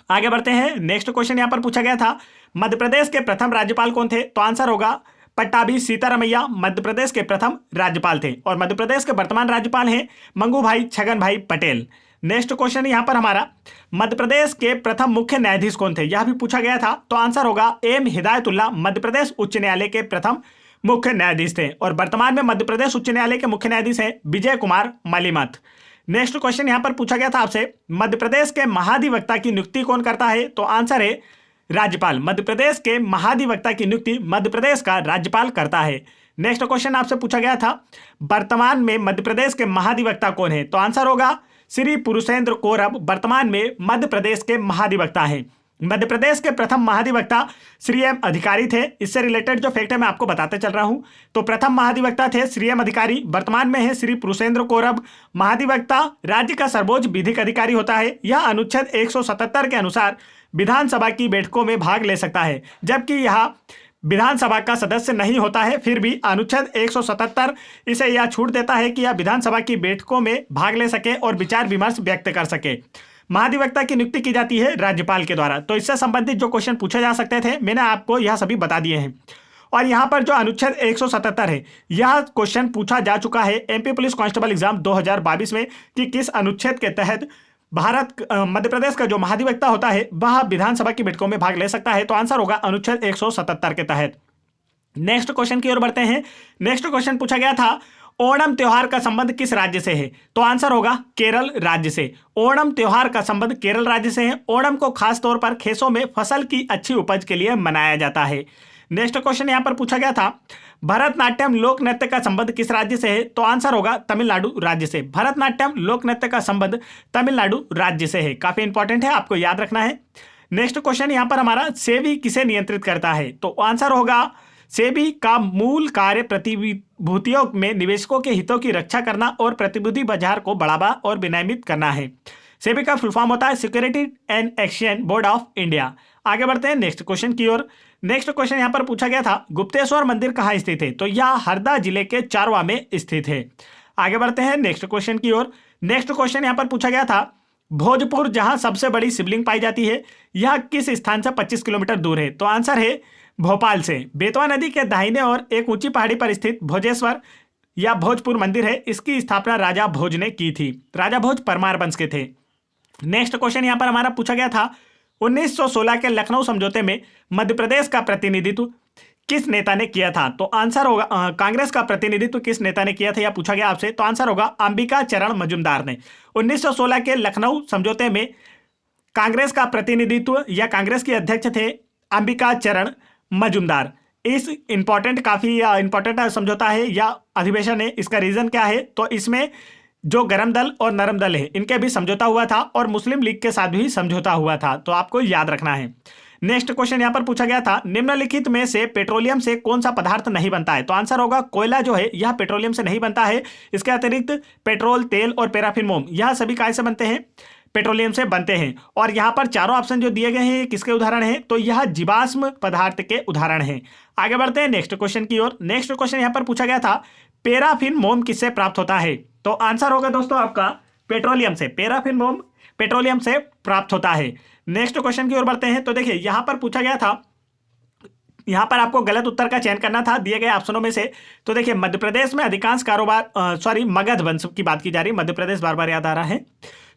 आगे बढ़ते हैं। नेक्स्ट क्वेश्चन यहां पर पूछा गया था, मध्य प्रदेश के प्रथम राज्यपाल कौन थे? तो आंसर होगा पट्टाभी सीतारमैया मध्य प्रदेश के प्रथम राज्यपाल थे, और मध्य प्रदेश के वर्तमान राज्यपाल हैं मंगू भाई छगन भाई पटेल। नेक्स्ट क्वेश्चन यहां पर हमारा, मध्य प्रदेश के प्रथम मुख्य न्यायाधीश कौन थे? यह भी पूछा गया था। तो आंसर होगा एम हिदायतुल्ला मध्य प्रदेश उच्च न्यायालय के प्रथम मुख्य न्यायाधीश थे, और वर्तमान में मध्य प्रदेश उच्च न्यायालय के मुख्य न्यायाधीश हैं विजय कुमार मलिमथ। नेक्स्ट क्वेश्चन यहां पर पूछा गया था आपसे, मध्य प्रदेश के महाधिवक्ता की नियुक्ति कौन करता है? तो आंसर है राज्यपाल। मध्य प्रदेश के महाधिवक्ता की नियुक्ति मध्य प्रदेश का राज्यपाल करता है। नेक्स्ट क्वेश्चन आपसे पूछा गया था, वर्तमान में मध्य प्रदेश के महाधिवक्ता कौन है? तो आंसर होगा श्री पुरुषेंद्र कौरव वर्तमान में मध्य प्रदेश के महाधिवक्ता हैं। मध्य प्रदेश के प्रथम महाधिवक्ता श्री एम अधिकारी थे। इससे रिलेटेड जो फैक्ट है मैं आपको बताते चल रहा हूं। तो प्रथम महाधिवक्ता थे श्री एम अधिकारी, वर्तमान में है श्री पुरुषेंद्र कौरव। महाधिवक्ता राज्य का सर्वोच्च विधिक अधिकारी होता है। यह अनुच्छेद 177 के अनुसार विधानसभा की बैठकों में भाग ले सकता है, जबकि यह विधानसभा का सदस्य नहीं होता है। फिर भी अनुच्छेद 177 इसे यह छूट देता है कि यह विधानसभा की बैठकों में भाग ले सके और विचार विमर्श व्यक्त कर सके। महाधिवक्ता की नियुक्ति की जाती है राज्यपाल के द्वारा। तो इससे संबंधित जो क्वेश्चन पूछे जा सकते थे मैंने आपको यह सभी बता दिए हैं। और यहाँ पर जो अनुच्छेद 177 है यह क्वेश्चन पूछा जा चुका है एमपी पुलिस कांस्टेबल एग्जाम 2022 में कि किस अनुच्छेद के तहत मध्य प्रदेश का जो महाधिवक्ता होता है वह विधानसभा की बैठकों में भाग ले सकता है। तो आंसर होगा अनुच्छेद 177 के तहत। नेक्स्ट क्वेश्चन की ओर बढ़ते हैं। नेक्स्ट क्वेश्चन पूछा गया था, ओणम त्योहार का संबंध किस राज्य से है? तो आंसर होगा केरल राज्य से। ओणम त्योहार का संबंध केरल राज्य से है। ओणम को खास तौर पर खेतों में फसल की अच्छी उपज के लिए मनाया जाता है। नेक्स्ट क्वेश्चन यहां पर पूछा गया था, भरतनाट्यम लोक नृत्य का संबंध किस राज्य से है? तो आंसर होगा तमिलनाडु राज्य से। भरतनाट्यम लोक नृत्य का संबंध तमिलनाडु राज्य से है। काफी इंपॉर्टेंट है, आपको याद रखना है। नेक्स्ट क्वेश्चन यहां पर हमारा, सेबी किसे नियंत्रित करता है? तो आंसर होगा सेबी का मूल कार्य प्रतिभूतियों में निवेशकों के हितों की रक्षा करना और प्रतिभूति बाजार को बढ़ावा और विनियमित करना है। सेबी का फुल फॉर्म होता है security and exchange board of India. आगे बढ़ते हैं नेक्स्ट क्वेश्चन की ओर। नेक्स्ट क्वेश्चन यहां पर पूछा गया था, गुप्तेश्वर मंदिर कहां स्थित है? तो यह हरदा जिले के चारवा में स्थित है। आगे बढ़ते हैं नेक्स्ट क्वेश्चन की ओर। नेक्स्ट क्वेश्चन यहां पर पूछा गया था, भोजपुर जहां सबसे बड़ी शिवलिंग पाई जाती है, यह किस स्थान से 25 किलोमीटर दूर है? तो आंसर है भोपाल से। बेतवा नदी के दाहिने ओर एक ऊंची पहाड़ी पर स्थित भोजेश्वर या भोजपुर मंदिर है। इसकी स्थापना राजा भोज ने की थी। राजा भोज परमार वंश के थे। नेक्स्ट क्वेश्चन यहां पर हमारा पूछा गया था, 1916 के लखनऊ समझौते में मध्य प्रदेश का प्रतिनिधित्व किस नेता ने किया था? तो आंसर होगा कांग्रेस का प्रतिनिधित्व किस नेता ने किया था, यह पूछा गया आपसे। तो आंसर होगा अंबिका चरण मजूमदार ने। 1916 के लखनऊ समझौते में कांग्रेस का प्रतिनिधित्व या कांग्रेस के अध्यक्ष थे अंबिका चरण मजूमदार। इस काफी इंपॉर्टेंट समझौता है या अधिवेशन है। इसका रीजन क्या है? तो इसमें जो गरम दल और नरम दल है इनके भी समझौता हुआ था और मुस्लिम लीग के साथ भी समझौता हुआ था, तो आपको याद रखना है। नेक्स्ट क्वेश्चन यहां पर पूछा गया था, निम्नलिखित में से पेट्रोलियम से कौन सा पदार्थ नहीं बनता है? तो आंसर होगा कोयला जो है यह पेट्रोलियम से नहीं बनता है। इसके अतिरिक्त पेट्रोल, तेल और पैराफिन मोम यह सभी काय से बनते हैं? पेट्रोलियम से बनते हैं। और यहां पर चारों ऑप्शन जो दिए गए हैं किसके उदाहरण हैं? तो यह जीवाश्म पदार्थ के उदाहरण हैं। आगे बढ़ते हैं नेक्स्ट क्वेश्चन की ओर। नेक्स्ट क्वेश्चन यहां पर पूछा गया था, पैराफिन मोम किससे प्राप्त होता है? तो आंसर होगा दोस्तों आपका पेट्रोलियम से। पैराफिन मोम पेट्रोलियम से प्राप्त होता है। नेक्स्ट क्वेश्चन की ओर बढ़ते हैं। तो देखिए यहां पर पूछा गया था, यहां पर आपको गलत उत्तर का चयन करना था दिए गए ऑप्शनों में से। तो देखिए मध्य प्रदेश में अधिकांश कारोबार मगध वंश की बात की जा रही है। मध्य प्रदेश बार बार याद आ रहा है।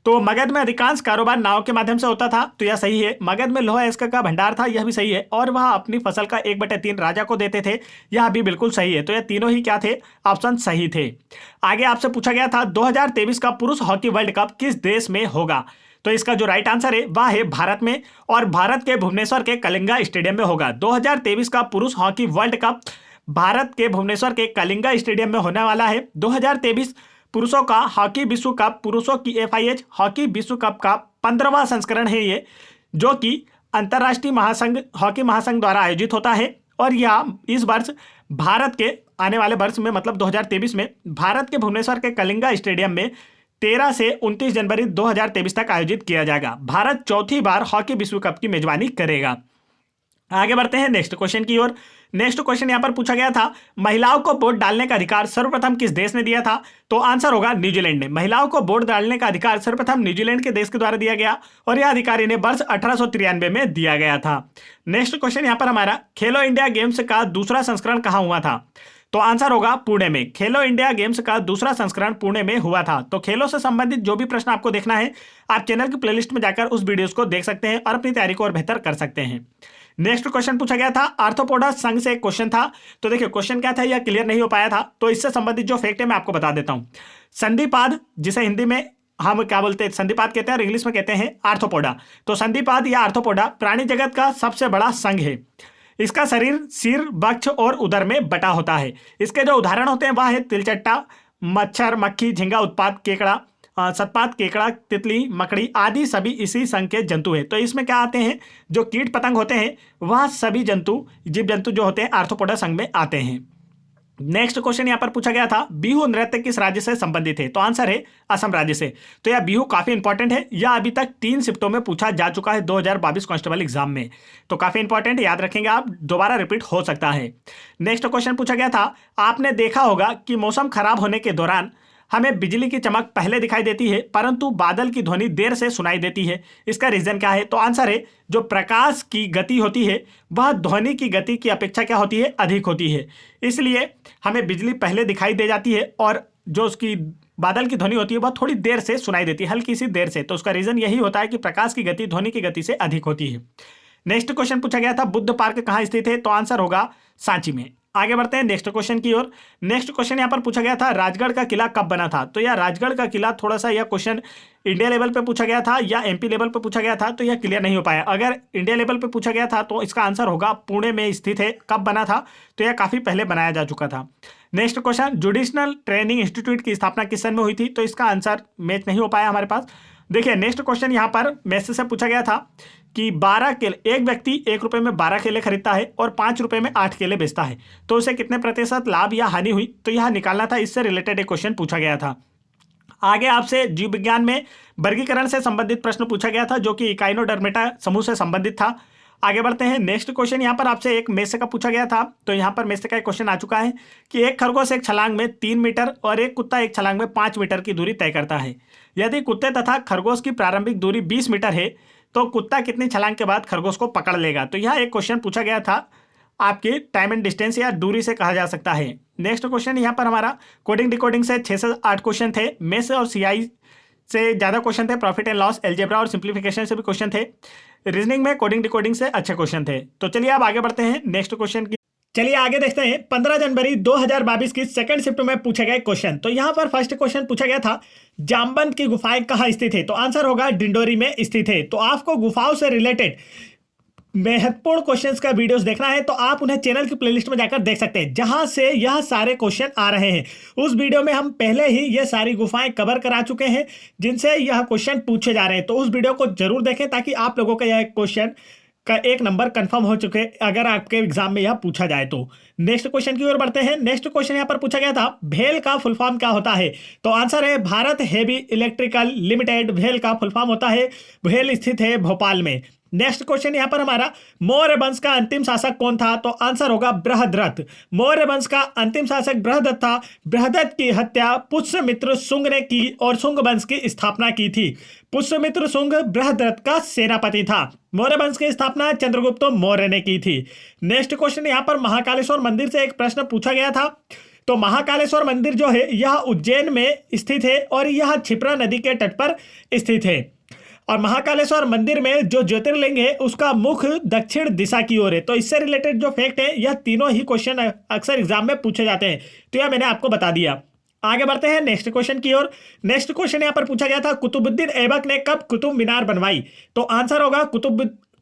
तो मगध में अधिकांश कारोबार नाव के माध्यम से होता था, तो यह सही है। मगध में लोहा इस्क का भंडार था, यह भी सही है। और वह अपनी फसल का 1/3 राजा को देते थे, यह भी बिल्कुल सही है। तो यह तीनों ही क्या थे? ऑप्शन सही थे। आगे आपसे पूछा गया था 2023 का पुरुष हॉकी वर्ल्ड कप किस देश में होगा? तो इसका जो राइट आंसर है वह है भारत में, और भारत के भुवनेश्वर के कलिंगा स्टेडियम में होगा। 2023 का पुरुष हॉकी वर्ल्ड कप भारत के भुवनेश्वर के कलिंगा स्टेडियम में होने वाला है। 2023 पुरुषों का हॉकी विश्व कप, पुरुषों की FIH हॉकी विश्व कप का 15वां संस्करण है ये, जो कि अंतर्राष्ट्रीय महासंघ हॉकी महासंघ द्वारा आयोजित होता है। और यह इस वर्ष भारत के आने वाले वर्ष में मतलब 2023 में भारत के भुवनेश्वर के कलिंगा स्टेडियम में 13 से 29 जनवरी 2023 तक आयोजित किया जाएगा। भारत चौथी बार हॉकी विश्व कप की मेजबानी करेगा। आगे बढ़ते हैं नेक्स्ट क्वेश्चन की ओर। नेक्स्ट क्वेश्चन यहां पर पूछा गया था, महिलाओं को वोट डालने का अधिकार सर्वप्रथम किस देश ने दिया था? तो आंसर होगा न्यूजीलैंड ने। महिलाओं को वोट डालने का अधिकार सर्वप्रथम न्यूजीलैंड के देश के द्वारा दिया गया, और यह अधिकार इन्हें वर्ष 1893 में दिया गया था। नेक्स्ट क्वेश्चन यहां पर हमारा, खेलो इंडिया गेम्स का दूसरा संस्करण कहां हुआ था? तो आंसर होगा पुणे में। खेलो इंडिया गेम्स का दूसरा संस्करण पुणे में हुआ था। तो खेलों से संबंधित जो भी प्रश्न आपको देखना है, आप चैनल की प्लेलिस्ट में जाकर उस वीडियोस को देख सकते हैं और अपनी तैयारी को और बेहतर कर सकते हैं। नेक्स्ट क्वेश्चन पूछा गया था, आर्थ्रोपोडा संघ से एक क्वेश्चन था। तो देखिए क्वेश्चन क्या था, यह क्लियर नहीं हो पाया था, तो इससे संबंधित जो फैक्ट है मैं आपको बता देता हूं। संधिपाद, जिसे हिंदी में हम क्या बोलते हैं, संधिपाद कहते हैं और इंग्लिश में कहते हैं आर्थ्रोपोडा। तो संधिपाद या आर्थ्रोपोडा प्राणी जगत का सबसे बड़ा संघ है। इसका शरीर सिर, वक्ष और उदर में बटा होता है। इसके जो उदाहरण होते हैं वह है तिलचट्टा, मच्छर, मक्खी, झींगा, उत्पात, केकड़ा, सतपात, केकड़ा, तितली, मकड़ी आदि सभी इसी संघ के जंतु हैं। तो इसमें क्या आते हैं, जो कीट पतंग होते हैं वह सभी जंतु, जीव जंतु जो होते हैं आर्थ्रोपोडा संघ में आते हैं। नेक्स्ट क्वेश्चन यहां पर पूछा गया था, बिहू नृत्य किस राज्य से संबंधित है? तो आंसर है असम राज्य से। तो यह बिहू काफी इंपॉर्टेंट है, यह अभी तक 3 शिफ्टों में पूछा जा चुका है 2022 कांस्टेबल एग्जाम में। तो काफी इंपॉर्टेंट, याद रखेंगे आप, दोबारा रिपीट हो सकता है। नेक्स्ट क्वेश्चन पूछा गया था, आपने देखा होगा कि मौसम खराब होने के दौरान हमें बिजली की चमक पहले दिखाई देती है परंतु बादल की ध्वनि देर से सुनाई देती है। इसका रीजन क्या है? तो आंसर है, जो प्रकाश की गति होती है वह ध्वनि की गति की अपेक्षा क्या होती है? अधिक होती है। इसलिए हमें बिजली पहले दिखाई दे जाती है और जो उसकी बादल की ध्वनि होती है वह थोड़ी देर से सुनाई देती है, हल्की सी देर से। तो उसका रीजन यही होता है कि प्रकाश की गति ध्वनि की गति से अधिक होती है। नेक्स्ट क्वेश्चन पूछा गया था, बुद्ध पार्क कहाँ स्थित है? तो आंसर होगा सांची में। आगे बढ़ते हैं नेक्स्ट क्वेश्चन की ओर। नेक्स्ट क्वेश्चन यहां पर पूछा गया था, राजगढ़ का किला कब बना था? तो यह राजगढ़ का किला थोड़ा सा, यह क्वेश्चन इंडिया लेवल पे पूछा गया था या MP लेवल पे पूछा गया था, तो यह क्लियर नहीं हो पाया। अगर इंडिया लेवल पे पूछा गया था तो इसका आंसर होगा पुणे में स्थित है। कब बना था? तो यह काफी पहले बनाया जा चुका था। Next question, jurisdictional training institute की स्थापना किस सन में हुई थी? तो इसका आंसर मैच नहीं हो पाया हमारे पास। देखिए नेक्स्ट क्वेश्चन यहाँ पर मैसेज से पूछा गया था कि 12 केले, एक व्यक्ति 1 रुपये में 12 केले खरीदता है और 5 रुपये में 8 केले बेचता है, तो उसे कितने प्रतिशत लाभ या हानि हुई? तो यह निकालना था, इससे रिलेटेड एक क्वेश्चन पूछा गया था। आगे आपसे जीव विज्ञान में वर्गीकरण से संबंधित प्रश्न पूछा गया था, जो कि इकाइनोडर्मेटा समूह से संबंधित था। आगे बढ़ते हैं। नेक्स्ट क्वेश्चन यहाँ पर आपसे एक मेष का पूछा गया था, तो यहाँ पर मेष का एक क्वेश्चन आ चुका है कि एक खरगोश एक छलांग में 3 मीटर और एक कुत्ता एक छलांग में 5 मीटर की दूरी तय करता है। यदि कुत्ते तथा खरगोश की प्रारंभिक दूरी 20 मीटर है तो कुत्ता कितनी छलांग के बाद खरगोश को पकड़ लेगा। तो यह एक क्वेश्चन पूछा गया था, आपकी टाइम एंड डिस्टेंस या दूरी से कहा जा सकता है। नेक्स्ट क्वेश्चन यहाँ पर हमारा कोडिंग डिकोडिंग से 6 से 8 क्वेश्चन थे। मेष और सीआई से ज़्यादा क्वेश्चन थे। प्रॉफिट एंड लॉस, अलजेब्रा और सिंप्लीफिकेशन से भी क्वेश्चन थे। रीजनिंग में कोडिंग डिकोडिंग से अच्छे क्वेश्चन थे। तो चलिए अब आगे बढ़ते हैं नेक्स्ट क्वेश्चन की। चलिए आगे देखते हैं 15 जनवरी 2022 की सेकंड शिफ्ट में पूछे गए क्वेश्चन। तो यहां पर फर्स्ट क्वेश्चन पूछा गया था, जामबंद की गुफाएं कहां स्थित है। तो आंसर होगा डिंडोरी में स्थित है। तो आपको गुफाओं से रिलेटेड महत्वपूर्ण क्वेश्चंस का वीडियोस देखना है तो आप उन्हें चैनल की प्लेलिस्ट में जाकर देख सकते हैं, जहां से यह सारे क्वेश्चन आ रहे हैं। उस वीडियो में हम पहले ही ये सारी गुफाएं कवर करा चुके हैं जिनसे यह क्वेश्चन पूछे जा रहे हैं। तो उस वीडियो को जरूर देखें ताकि आप लोगों का यह क्वेश्चन का एक नंबर कंफर्म हो चुके अगर आपके एग्जाम में यह पूछा जाए तो। नेक्स्ट क्वेश्चन की ओर बढ़ते हैं। नेक्स्ट क्वेश्चन यहां पर पूछा गया था, भेल का फुल फॉर्म क्या होता है। तो आंसर है भारत हेवी इलेक्ट्रिकल लिमिटेड। भेल का फुल फॉर्म होता है। भेल स्थित है भोपाल में। नेक्स्ट क्वेश्चन यहां पर हमारा, मौर्य वंश का अंतिम शासक कौन था। तो आंसर होगा बृहद्रथ। मौर्य वंश का अंतिम शासक बृहद्रथ था। बृहद्रथ की हत्या पुष्यमित्र शुंग ने की और शुंग वंश की स्थापना की थी। पुष्यमित्र शुंग बृहद्रथ का सेनापति था। मौर्य वंश की स्थापना चंद्रगुप्त मौर्य ने की थी। नेक्स्ट क्वेश्चन यहां पर महाकालेश्वर मंदिर से एक प्रश्न पूछा गया था। तो महाकालेश्वर मंदिर जो है यह उज्जैन में स्थित है और यह क्षिप्रा नदी के तट पर स्थित है। और महाकालेश्वर मंदिर में जो ज्योतिर्लिंग है उसका मुख दक्षिण दिशा की ओर है। तो इससे रिलेटेड जो फैक्ट है यह तीनों ही क्वेश्चन अक्सर एग्जाम में पूछे जाते हैं, तो यह मैंने आपको बता दिया। आगे बढ़ते हैं नेक्स्ट क्वेश्चन की ओर। नेक्स्ट क्वेश्चन यहां पर पूछा गया था, कुतुबुद्दीन ऐबक ने कब कुतुब मीनार बनवाई। तो आंसर होगा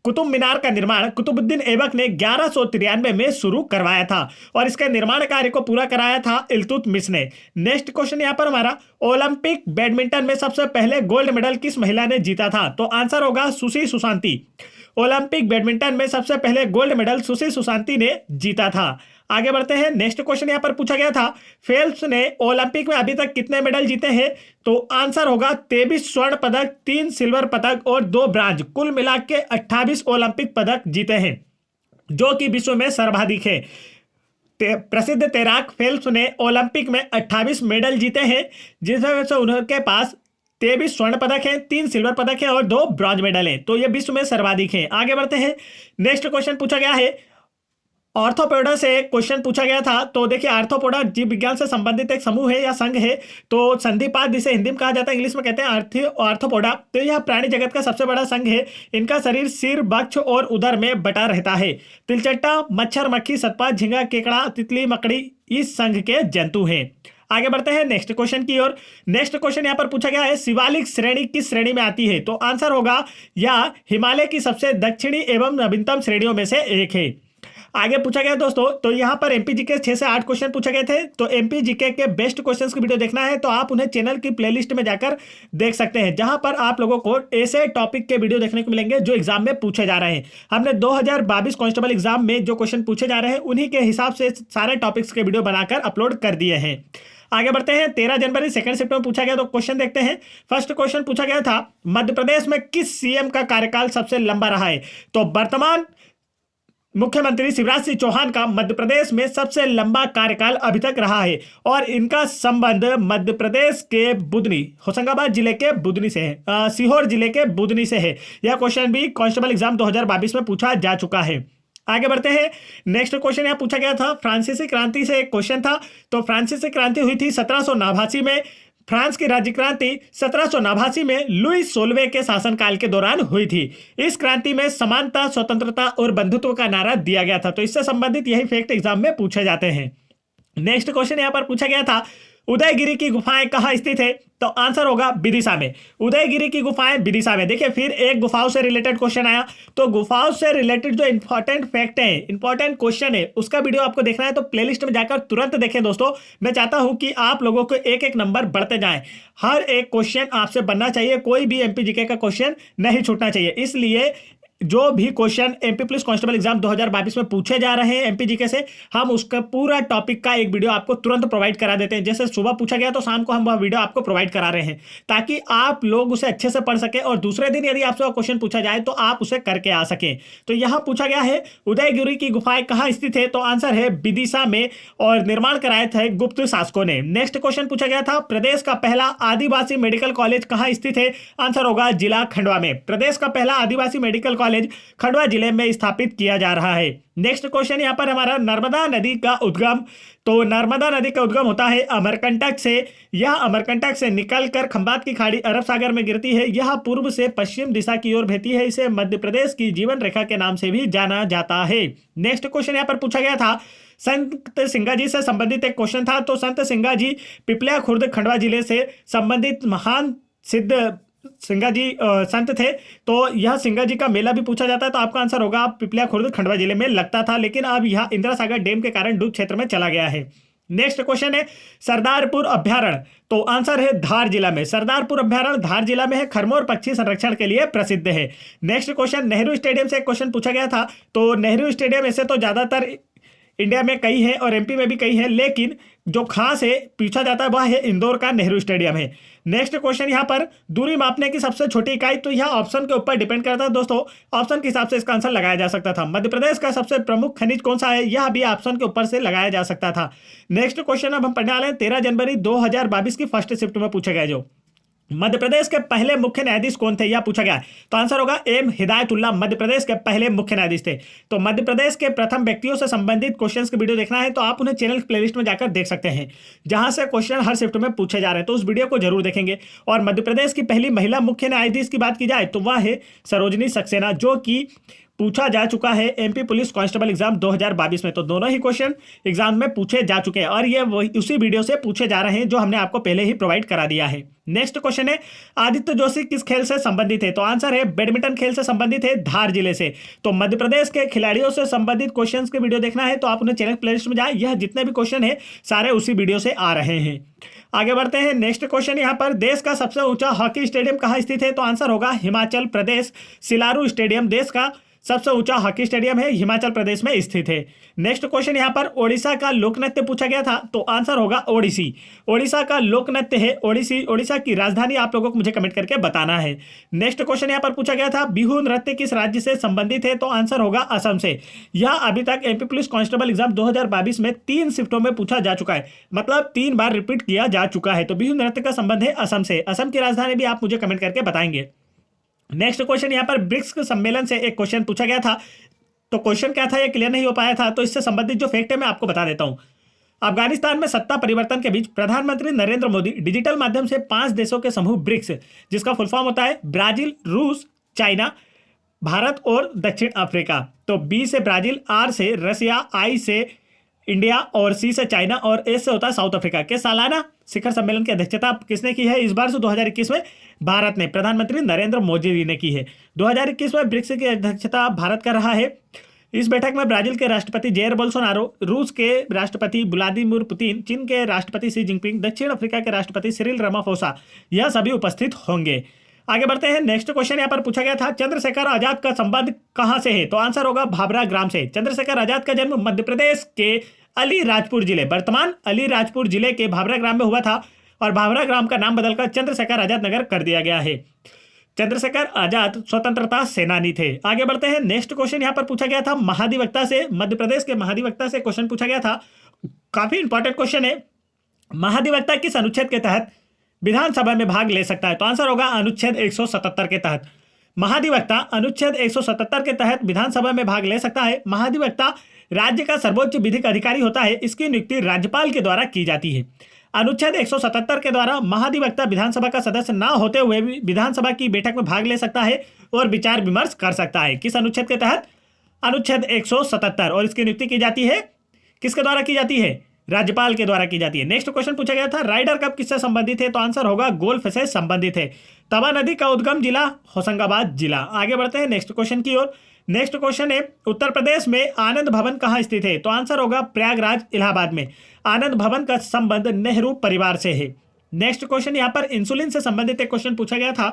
कुतुब मीनार का निर्माण कुतुबुद्दीन ऐबक ने 1193 में शुरू करवाया था और इसके निर्माण कार्य को पूरा कराया था इल्तुतमिश ने। नेक्स्ट क्वेश्चन यहां पर हमारा, ओलंपिक बैडमिंटन में सबसे पहले गोल्ड मेडल किस महिला ने जीता था। तो आंसर होगा सुशी सुशांति। ओलंपिक बैडमिंटन में सबसे पहले गोल्ड मेडल सुशी सुशांति ने जीता था। आगे बढ़ते हैं। नेक्स्ट क्वेश्चन यहां पर पूछा गया था, फेल्प्स ने ओलंपिक में अभी तक कितने मेडल जीते हैं। तो आंसर होगा 23 स्वर्ण पदक, 3 सिल्वर पदक और 2 ब्रांज, कुल मिला के 28 ओलंपिक पदक जीते हैं, जो कि विश्व में सर्वाधिक है। प्रसिद्ध तैराक फेल्प्स ने ओलंपिक में 28 मेडल जीते हैं, जिसमें से उनके पास 23 स्वर्ण पदक है, 3 सिल्वर पदक है और 2 ब्रॉन्ज मेडल है। तो ये विश्व में सर्वाधिक है। आगे बढ़ते हैं। नेक्स्ट क्वेश्चन पूछा गया है, आर्थ्रोपोडा से क्वेश्चन पूछा गया था। तो देखिए, आर्थ्रोपोडा जीव विज्ञान से संबंधित एक समूह है या संघ है। तो संधिपाद जिसे हिंदी में कहा जाता है, इंग्लिश में कहते हैं आर्थ्रोपोडा। तो यह प्राणी जगत का सबसे बड़ा संघ है। इनका शरीर सिर, वक्ष और उदर में बटा रहता है। तिलचट्टा, मच्छर, मक्खी, सतपा, झींगा, केकड़ा, तितली, मकड़ी इस संघ के जंतु हैं। आगे बढ़ते हैं नेक्स्ट क्वेश्चन की ओर। नेक्स्ट क्वेश्चन यहां पर पूछा गया है, शिवालिक श्रेणी किस श्रेणी में आती है। तो आंसर होगा या हिमालय की सबसे दक्षिणी एवं नवीनतम श्रेणियों में से एक है। आगे पूछा गया दोस्तों, तो यहां पर एमपी जीके 6 से 8 क्वेश्चन पूछे गए थे। तो एमपी जीके के बेस्ट क्वेश्चंस की वीडियो देखना है तो आप उन्हें चैनल की प्लेलिस्ट में जाकर देख सकते हैं, जहां पर आप लोगों को ऐसे टॉपिक के वीडियो देखने को मिलेंगे जो एग्जाम में पूछे जा रहे हैं। हमने 2022 कांस्टेबल एग्जाम में जो क्वेश्चन पूछे जा रहे हैं उन्हीं के हिसाब से सारे टॉपिक्स के वीडियो बनाकर अपलोड कर दिए हैं। आगे बढ़ते हैं। 13 जनवरी सेकंड शिफ्ट में पूछा गया, तो क्वेश्चन देखते हैं। फर्स्ट क्वेश्चन पूछा गया था, मध्य प्रदेश में किस सीएम का कार्यकाल सबसे लंबा रहा है। तो वर्तमान मुख्यमंत्री शिवराज सिंह चौहान का मध्य प्रदेश में सबसे लंबा कार्यकाल अभी तक रहा है और इनका संबंध मध्य प्रदेश के बुदनी, होशंगाबाद जिले के बुदनी से है, सीहोर जिले के बुदनी से है। यह क्वेश्चन भी कांस्टेबल एग्जाम 2022 में पूछा जा चुका है। आगे बढ़ते हैं। नेक्स्ट क्वेश्चन यहां पूछा गया था, फ्रांसीसी क्रांति से एक क्वेश्चन था। तो फ्रांसीसी क्रांति हुई थी 1789 में। फ्रांस की राज्य क्रांति 1789 में लुई 16वें के शासनकाल के दौरान हुई थी। इस क्रांति में समानता, स्वतंत्रता और बंधुत्व का नारा दिया गया था। तो इससे संबंधित यही फैक्ट एग्जाम में पूछे जाते हैं। नेक्स्ट क्वेश्चन यहां पर पूछा गया था, उदयगिरी की गुफाएं कहां स्थित है। तो आंसर होगा विदिशा में। उदयगिरी की गुफाएं विदिशा में। देखिए, फिर एक गुफाओं से रिलेटेड क्वेश्चन आया। तो गुफाओं से रिलेटेड जो इंपॉर्टेंट फैक्ट है, इंपॉर्टेंट क्वेश्चन है, उसका वीडियो आपको देखना है तो प्लेलिस्ट में जाकर तुरंत देखें दोस्तों। मैं चाहता हूं कि आप लोगों को एक एक नंबर बढ़ते जाएं। हर एक क्वेश्चन आपसे बनना चाहिए, कोई भी एमपीजीके का क्वेश्चन नहीं छूटना चाहिए। इसलिए जो भी question MP police constable exam 2022 में पूछे जा रहे हैं एमपी जीके से, हम उसका पूरा टॉपिक का एक वीडियो आपको तुरंत प्रोवाइड करा देते हैं। जैसे सुबह पूछा गया तो शाम को हम वह वीडियो आपको प्रोवाइड करा रहे हैं, ताकि आप लोग उसे अच्छे से पढ़ सके और दूसरे दिन यदि आपसे क्वेश्चन पूछा जाए तो आप उसे करके आ सके। तो यहां पूछा गया है उदयगिरी की गुफाएं कहां स्थित है, तो आंसर है विदिशा में, और निर्माण कराए थे गुप्त शासकों ने। नेक्स्ट क्वेश्चन पूछा गया था प्रदेश का पहला आदिवासी मेडिकल कॉलेज कहां स्थित है, आंसर होगा जिला खंडवा में। प्रदेश का पहला आदिवासी मेडिकल कॉलेज खंडवा जिले में स्थापित किया जा रहा है। नेक्स्ट क्वेश्चन यहां पर हमारा नर्मदा नदी का उद्गम, तो नर्मदा नदी का उद्गम होता है अमरकंटक से। यह अमरकंटक से निकलकर खंबात की खाड़ी अरब सागर में गिरती है। यह पूर्व से पश्चिम दिशा की ओर बहती है। इसे मध्य प्रदेश की जीवन रेखा के नाम से भी जाना जाता है। नेक्स्ट क्वेश्चन यहां पर पूछा गया था संत सिंगा जी से संबंधित एक क्वेश्चन था। तो संत सिंगा जी पिपलिया खुर्द खंडवा जिले से संबंधित महान सिद्ध सिंगा जी संत थे। तो यह सिंगा जी का मेला भी पूछा जाता है। तो आपका आंसर होगा पिपलिया खुर्द खंडवा जिले में लगता था, लेकिन अब यह इंदिरा सागर डैम के कारण डूब क्षेत्र में चला गया है। नेक्स्ट क्वेश्चन है सरदारपुर अभ्यारण्य, तो आंसर है धार जिला में। सरदारपुर अभ्यारण्य धार जिला में है, खरमोर पक्षी संरक्षण के लिए प्रसिद्ध है। नेक्स्ट क्वेश्चन नेहरू स्टेडियम से एक क्वेश्चन पूछा गया था। तो नेहरू स्टेडियम ऐसे तो ज्यादातर इंडिया में कई है और एमपी में भी कई है, लेकिन जो खास है पूछा जाता है वह है इंदौर का नेहरू स्टेडियम है। नेक्स्ट क्वेश्चन यहां पर दूरी मापने की सबसे छोटी इकाई, तो यह ऑप्शन के ऊपर डिपेंड करता है दोस्तों। ऑप्शन के हिसाब से इसका आंसर लगाया जा सकता था। मध्य प्रदेश का सबसे प्रमुख खनिज कौन सा है, यह भी ऑप्शन के ऊपर से लगाया जा सकता था। नेक्स्ट क्वेश्चन अब हम पढ़ने वाले हैं 13 जनवरी 2022 की फर्स्ट शिफ्ट में पूछा गया, जो मध्य प्रदेश के पहले मुख्य न्यायाधीश कौन थे, यह पूछा गया। तो आंसर होगा एम हिदायतुल्लाह मध्य प्रदेश के पहले मुख्य न्यायाधीश थे। तो मध्य प्रदेश के प्रथम व्यक्तियों से संबंधित क्वेश्चंस की वीडियो देखना है तो आप उन्हें चैनल प्लेलिस्ट में जाकर देख सकते हैं, जहां से क्वेश्चन हर शिफ्ट में पूछे जा रहे हैं। तो उस वीडियो को जरूर देखेंगे। और मध्य प्रदेश की पहली महिला मुख्य न्यायाधीश की बात की जाए तो वह है सरोजनी सक्सेना, जो कि पूछा जा चुका है एमपी पुलिस कांस्टेबल एग्जाम 2022 में। तो दोनों ही क्वेश्चन एग्जाम में पूछे जा चुके हैं और ये वही उसी वीडियो से पूछे जा रहे हैं जो हमने आपको पहले ही प्रोवाइड करा दिया है। नेक्स्ट क्वेश्चन है आदित्य जोशी किस खेल से संबंधित है, तो आंसर है बैडमिंटन खेल से संबंधित है, धार जिले से। तो मध्य प्रदेश के खिलाड़ियों से संबंधित क्वेश्चंस के वीडियो देखना है तो आप उन्हें चैनल प्लेलिस्ट में जाए, यह जितने भी क्वेश्चन है सारे उसी वीडियो से आ रहे हैं। आगे बढ़ते हैं। नेक्स्ट क्वेश्चन यहाँ पर देश का सबसे ऊंचा हॉकी स्टेडियम कहाँ स्थित है, तो आंसर होगा हिमाचल प्रदेश सिलारू स्टेडियम देश का सबसे ऊंचा हॉकी स्टेडियम है, हिमाचल प्रदेश में स्थित है। नेक्स्ट क्वेश्चन यहाँ पर ओडिशा का लोक नृत्य पूछा गया था, तो आंसर होगा ओडिसी। ओडिशा का लोक नृत्य है ओडिसी। ओडिशा की राजधानी आप लोगों को मुझे कमेंट करके बताना है। नेक्स्ट क्वेश्चन यहाँ पर पूछा गया था बिहू नृत्य किस राज्य से संबंधित है, तो आंसर होगा असम से। यह अभी तक एमपी पुलिस कांस्टेबल एग्जाम 2022 में 3 शिफ्टों में पूछा जा चुका है, मतलब 3 बार रिपीट किया जा चुका है। तो बिहू नृत्य का संबंध है असम से। असम की राजधानी भी आप मुझे कमेंट करके बताएंगे। नेक्स्ट क्वेश्चन यहाँ पर ब्रिक्स सम्मेलन से एक क्वेश्चन पूछा गया था। तो क्वेश्चन क्या था, ये क्लियर नहीं हो पाया था, तो इससे संबंधित जो फैक्ट है मैं आपको बता देता हूं। अफगानिस्तान में सत्ता परिवर्तन के बीच प्रधानमंत्री नरेंद्र मोदी डिजिटल माध्यम से 5 देशों के समूह ब्रिक्स, जिसका फुल फॉर्म होता है ब्राजील, रूस, चाइना, भारत और दक्षिण अफ्रीका। तो बी से ब्राजील, आर से रशिया, आई से इंडिया और सी से चाइना और एस से होता है साउथ अफ्रीका के सालाना शिखर सम्मेलन की अध्यक्षता किसने की है इस बार से 2021 में, भारत ने, प्रधानमंत्री नरेंद्र मोदी जी ने की है। 2021 में ब्रिक्स की अध्यक्षता भारत कर रहा है। इस बैठक में ब्राजील के राष्ट्रपति जेयर बोल्सोनारो, रूस के राष्ट्रपति व्लादिमीर पुतिन, चीन के राष्ट्रपति शी जिनपिंग, दक्षिण अफ्रीका के राष्ट्रपति सिरिल रामाफोसा, यह सभी उपस्थित होंगे। आगे बढ़ते हैं। नेक्स्ट क्वेश्चन यहाँ पर पूछा गया था चंद्रशेखर आजाद का संबंध कहां से है, तो आंसर होगा भाभरा ग्राम से। चंद्रशेखर आजाद का जन्म मध्य प्रदेश के अलीराजपुर जिले, वर्तमान अलीराजपुर जिले के भाभरा ग्राम में हुआ था और भाभरा ग्राम का नाम बदलकर चंद्रशेखर आजाद नगर कर दिया गया है। चंद्रशेखर आजाद स्वतंत्रता सेनानी थे। आगे बढ़ते हैं। नेक्स्ट क्वेश्चन यहाँ पर पूछा गया था महाधिवक्ता से, मध्य प्रदेश के महाधिवक्ता से क्वेश्चन पूछा गया था। काफी इंपॉर्टेंट क्वेश्चन है। महाधिवक्ता किस अनुच्छेद के तहत विधानसभा में भाग ले सकता है, तो आंसर होगा अनुच्छेद 177 के तहत। महाधिवक्ता अनुच्छेद 177 के तहत विधानसभा में भाग ले सकता है। महाधिवक्ता राज्य का सर्वोच्च विधिक अधिकारी होता है। इसकी नियुक्ति राज्यपाल के द्वारा की जाती है। अनुच्छेद 177 के द्वारा महाधिवक्ता विधानसभा का सदस्य ना होते हुए भी विधानसभा की बैठक में भाग ले सकता है और विचार विमर्श कर सकता है। किस अनुच्छेद के तहत, अनुच्छेद 177, और इसकी नियुक्ति की जाती है किसके द्वारा की जाती है, राज्यपाल के द्वारा की जाती है। नेक्स्ट क्वेश्चन पूछा गया था राइडर कप किससे संबंधित है, तो आंसर होगा गोल्फ से संबंधित है। तवा नदी का उद्गम जिला होशंगाबाद जिला। आगे बढ़ते हैं नेक्स्ट क्वेश्चन की ओर। नेक्स्ट क्वेश्चन है उत्तर प्रदेश में आनंद भवन कहाँ स्थित है, तो आंसर होगा प्रयागराज इलाहाबाद में। आनंद भवन का संबंध नेहरू परिवार से है। नेक्स्ट क्वेश्चन यहाँ पर इंसुलिन से संबंधित एक क्वेश्चन पूछा गया था।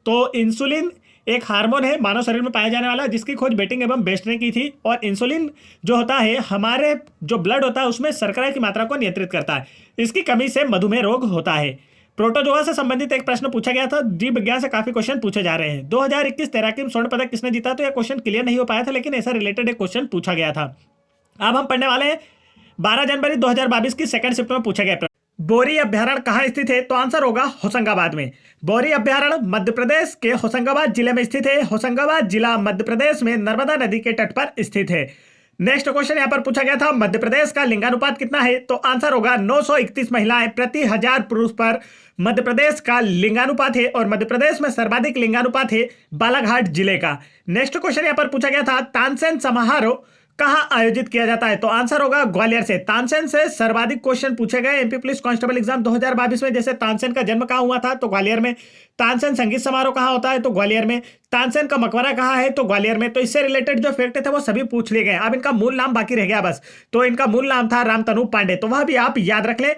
तो इंसुलिन एक हार्मोन है मानव शरीर में पाया जाने वाला, जिसकी खोज बेटिंग एवं बेस्ट ने की थी। और इंसुलिन जो होता है हमारे जो ब्लड होता है उसमें शर्करा की मात्रा को नियंत्रित करता है। इसकी कमी से मधुमेह रोग होता है। प्रोटोजोआ से संबंधित एक प्रश्न पूछा गया था। जीव विज्ञान से काफी क्वेश्चन पूछे जा रहे हैं। 2021 तैराकी में स्वर्ण पदक किसने जीता? तो यह क्वेश्चन क्लियर नहीं हो पाया था, लेकिन ऐसा रिलेटेड एक क्वेश्चन पूछा गया था। अब हम पढ़ने वाले हैं 12 जनवरी 2022 की सेकंड शिफ्ट में पूछा गया प्रश्न। बोरी अभ्यारण्य कहाँ स्थित है? तो आंसर होगा होशंगाबाद में। बोरी अभ्यारण्य मध्य प्रदेश के होशंगाबाद जिले में स्थित है। होशंगाबाद जिला मध्य प्रदेश में नर्मदा नदी के तट पर स्थित है। नेक्स्ट क्वेश्चन यहाँ पर पूछा गया था, मध्य प्रदेश का लिंगानुपात कितना है? तो आंसर होगा 931 महिलाएं प्रति 1000 पुरुष पर मध्य प्रदेश का लिंगानुपात है। और मध्य प्रदेश में सर्वाधिक लिंगानुपात है बालाघाट जिले का। नेक्स्ट क्वेश्चन यहाँ पर पूछा गया था, तानसेन समारोह कहाँ आयोजित किया जाता है? तो आंसर होगा ग्वालियर से। तानसेन से सर्वाधिक क्वेश्चन पूछे गए एमपी पुलिस कांस्टेबल एग्जाम 2022 में। जैसे तानसेन का जन्म कहाँ हुआ था? तो ग्वालियर में। तानसेन संगीत समारोह कहाँ होता है? तो ग्वालियर में। तानसेन का मकबरा कहाँ है? तो ग्वालियर में। तो इससे रिलेटेड जो फैक्ट थे वो सभी पूछ लिए गए। अब इनका मूल नाम बाकी रह गया बस। तो इनका मूल नाम था रामतनु पांडे, तो वह भी आप याद रख लें।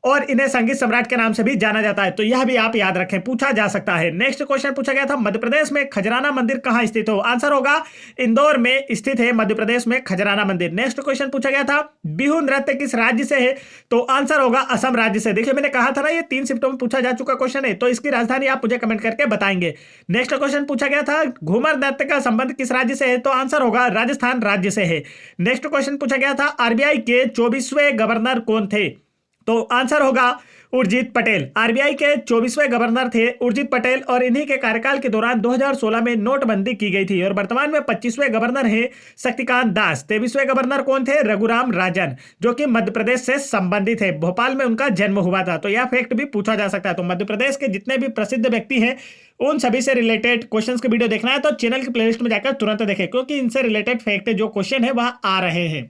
और इन्हें संगीत सम्राट के नाम से भी जाना जाता है, तो यह भी आप याद रखें, पूछा जा सकता है। नेक्स्ट क्वेश्चन पूछा गया था, मध्य प्रदेश में खजराना मंदिर कहाँ स्थित हो? आंसर होगा इंदौर में स्थित है मध्य प्रदेश में खजराना मंदिर। नेक्स्ट क्वेश्चन पूछा गया था, बिहू नृत्य किस राज्य से है? तो आंसर होगा असम राज्य से। देखिए मैंने कहा था ना, ये 3 शिफ्टों में पूछा जा चुका क्वेश्चन है, तो इसकी राजधानी आप मुझे कमेंट करके बताएंगे। नेक्स्ट क्वेश्चन पूछा गया था, घूमर नृत्य का संबंध किस राज्य से है? तो आंसर होगा राजस्थान राज्य से है। नेक्स्ट क्वेश्चन पूछा गया था, आरबीआई के 24वें गवर्नर कौन थे? तो आंसर होगा उर्जित पटेल। आरबीआई के 24वें गवर्नर थे उर्जित पटेल, और इन्हीं के कार्यकाल के दौरान 2016 में नोटबंदी की गई थी। और वर्तमान में 25वें गवर्नर हैं शक्तिकांत दास। 23वें गवर्नर कौन थे? रघुराम राजन, जो कि मध्य प्रदेश से संबंधित है। भोपाल में उनका जन्म हुआ था, तो यह फैक्ट भी पूछा जा सकता है। तो मध्य प्रदेश के जितने भी प्रसिद्ध व्यक्ति हैं उन सभी से रिलेटेड क्वेश्चंस की वीडियो देखना है तो चैनल की प्लेलिस्ट में जाकर तुरंत देखें, क्योंकि इनसे रिलेटेड फैक्ट जो क्वेश्चन है वह आ रहे हैं।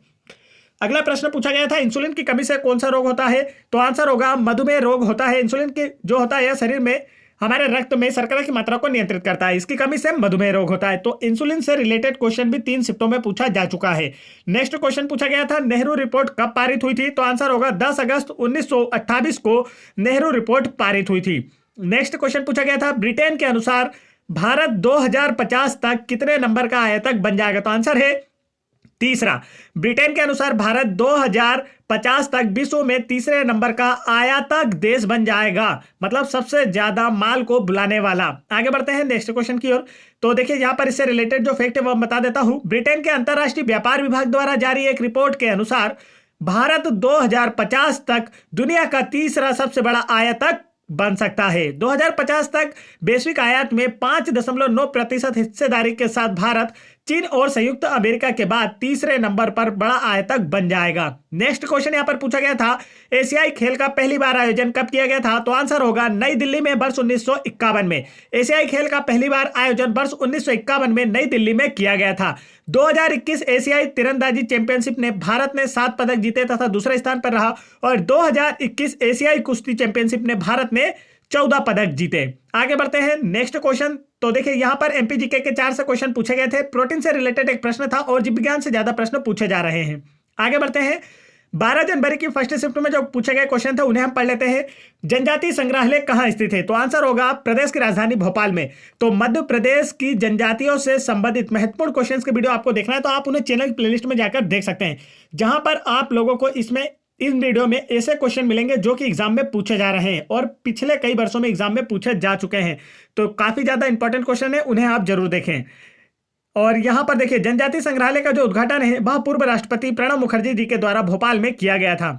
अगला प्रश्न पूछा गया था, इंसुलिन की कमी से कौन सा रोग होता है? तो आंसर होगा मधुमेह रोग होता है। इंसुलिन की जो होता है शरीर में हमारे रक्त में शर्करा की मात्रा को नियंत्रित करता है, इसकी कमी से मधुमेह रोग होता है। तो इंसुलिन से रिलेटेड क्वेश्चन भी 3 शिफ्टों में पूछा जा चुका है। नेक्स्ट क्वेश्चन पूछा गया था, नेहरू रिपोर्ट कब पारित हुई थी? तो आंसर होगा 10 अगस्त 1928 को नेहरू रिपोर्ट पारित हुई थी। नेक्स्ट क्वेश्चन पूछा गया था, ब्रिटेन के अनुसार भारत 2050 तक कितने नंबर का आयतक बन जाएगा? तो आंसर है तीसरा। ब्रिटेन के अनुसार भारत 2050 तक विश्व में तीसरे नंबर का आयातक देश बन जाएगा, मतलब सबसे ज्यादा माल को बुलाने वाला। आगे बढ़ते हैं नेक्स्ट क्वेश्चन की ओर। तो देखिए यहां पर इससे रिलेटेड जो फैक्ट है वो बता देता हूं। ब्रिटेन के अंतरराष्ट्रीय व्यापार विभाग द्वारा जारी एक रिपोर्ट के अनुसार भारत 2050 तक दुनिया का तीसरा सबसे बड़ा आयातक बन सकता है। 2050 तक वैश्विक आयात में 5.9% हिस्सेदारी के साथ भारत चीन और संयुक्त अमेरिका के बाद तीसरे नंबर पर बड़ा आयतक बन जाएगा। नेक्स्ट क्वेश्चन यहां पर पूछा गया था, एशियाई खेल का पहली बार आयोजन कब किया गया था? तो आंसर होगा नई दिल्ली में वर्ष 1951 में। एशियाई खेल का पहली बार आयोजन वर्ष 1951 में नई दिल्ली में किया गया था। 2021 एशियाई तीरंदाजी चैंपियनशिप ने भारत ने 7 पदक जीते तथा दूसरे स्थान पर रहा, और 2021 एशियाई कुश्ती चैंपियनशिप ने भारत ने 14 पदक जीते। आगे बढ़ते हैं नेक्स्ट क्वेश्चन। तो देखिए यहां पर एमपीजीके के 4 से क्वेश्चन पूछे गए थे। प्रोटीन से रिलेटेड एक प्रश्न था और जीव विज्ञान से ज्यादा प्रश्न पूछे जा रहे हैं। आगे बढ़ते हैं 12 जनवरी की फर्स्ट शिफ्ट में जो पूछे गए क्वेश्चन थे उन्हें हम पढ़ लेते हैं। जनजातीय संग्रहालय कहाँ स्थित है? तो आंसर होगा प्रदेश की राजधानी भोपाल में। तो मध्य प्रदेश की जनजातियों से संबंधित महत्वपूर्ण क्वेश्चंस की वीडियो आपको देखना है तो आप उन्हें चैनल की प्लेलिस्ट में जाकर देख सकते हैं, जहां पर आप लोगों को इस वीडियो में ऐसे क्वेश्चन मिलेंगे जो कि एग्जाम में पूछे जा रहे हैं और पिछले कई वर्षों में एग्जाम में पूछे जा चुके हैं। तो काफी ज्यादा इंपॉर्टेंट क्वेश्चन है, उन्हें आप जरूर देखें। और यहां पर देखिए जनजातीय संग्रहालय का जो उद्घाटन है वह पूर्व राष्ट्रपति प्रणब मुखर्जी जी के द्वारा भोपाल में किया गया था।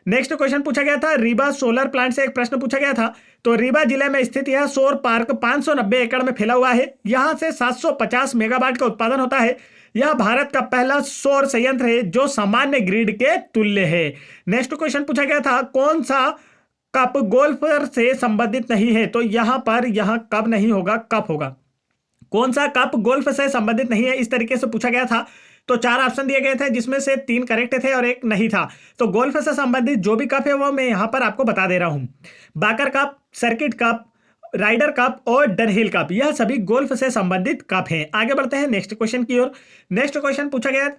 नेक्स्ट क्वेश्चन पूछा गया था, रीवा सोलर प्लांट से एक प्रश्न पूछा गया था। तो रीवा जिले में स्थित यह सौर पार्क 590 एकड़ में फैला हुआ है। यहां से 750 मेगावाट का उत्पादन होता है। यह भारत का पहला सौर संयंत्र है जो सामान्य ग्रिड के तुल्य है। नेक्स्ट क्वेश्चन पूछा गया था, कौन सा कप गोल्फर से संबंधित नहीं है? तो यहां पर यह कब नहीं होगा, कप होगा। कौन सा कप गोल्फ से संबंधित नहीं है, इस तरीके से पूछा गया था। तो 4 ऑप्शन दिए गए थे जिसमें से 3 करेक्ट थे और 1 नहीं था। तो गोल्फ से संबंधित जो भी कप है वो मैं यहां पर आपको बता दे रहा हूं। Walker Cup, Circuit Cup, Ryder Cup और डनहिल कप, यह सभी गोल्फ से संबंधित कप हैं। आगे बढ़ते हैं नेक्स्ट क्वेश्चन की ओर। नेक्स्ट क्वेश्चन पूछा गया,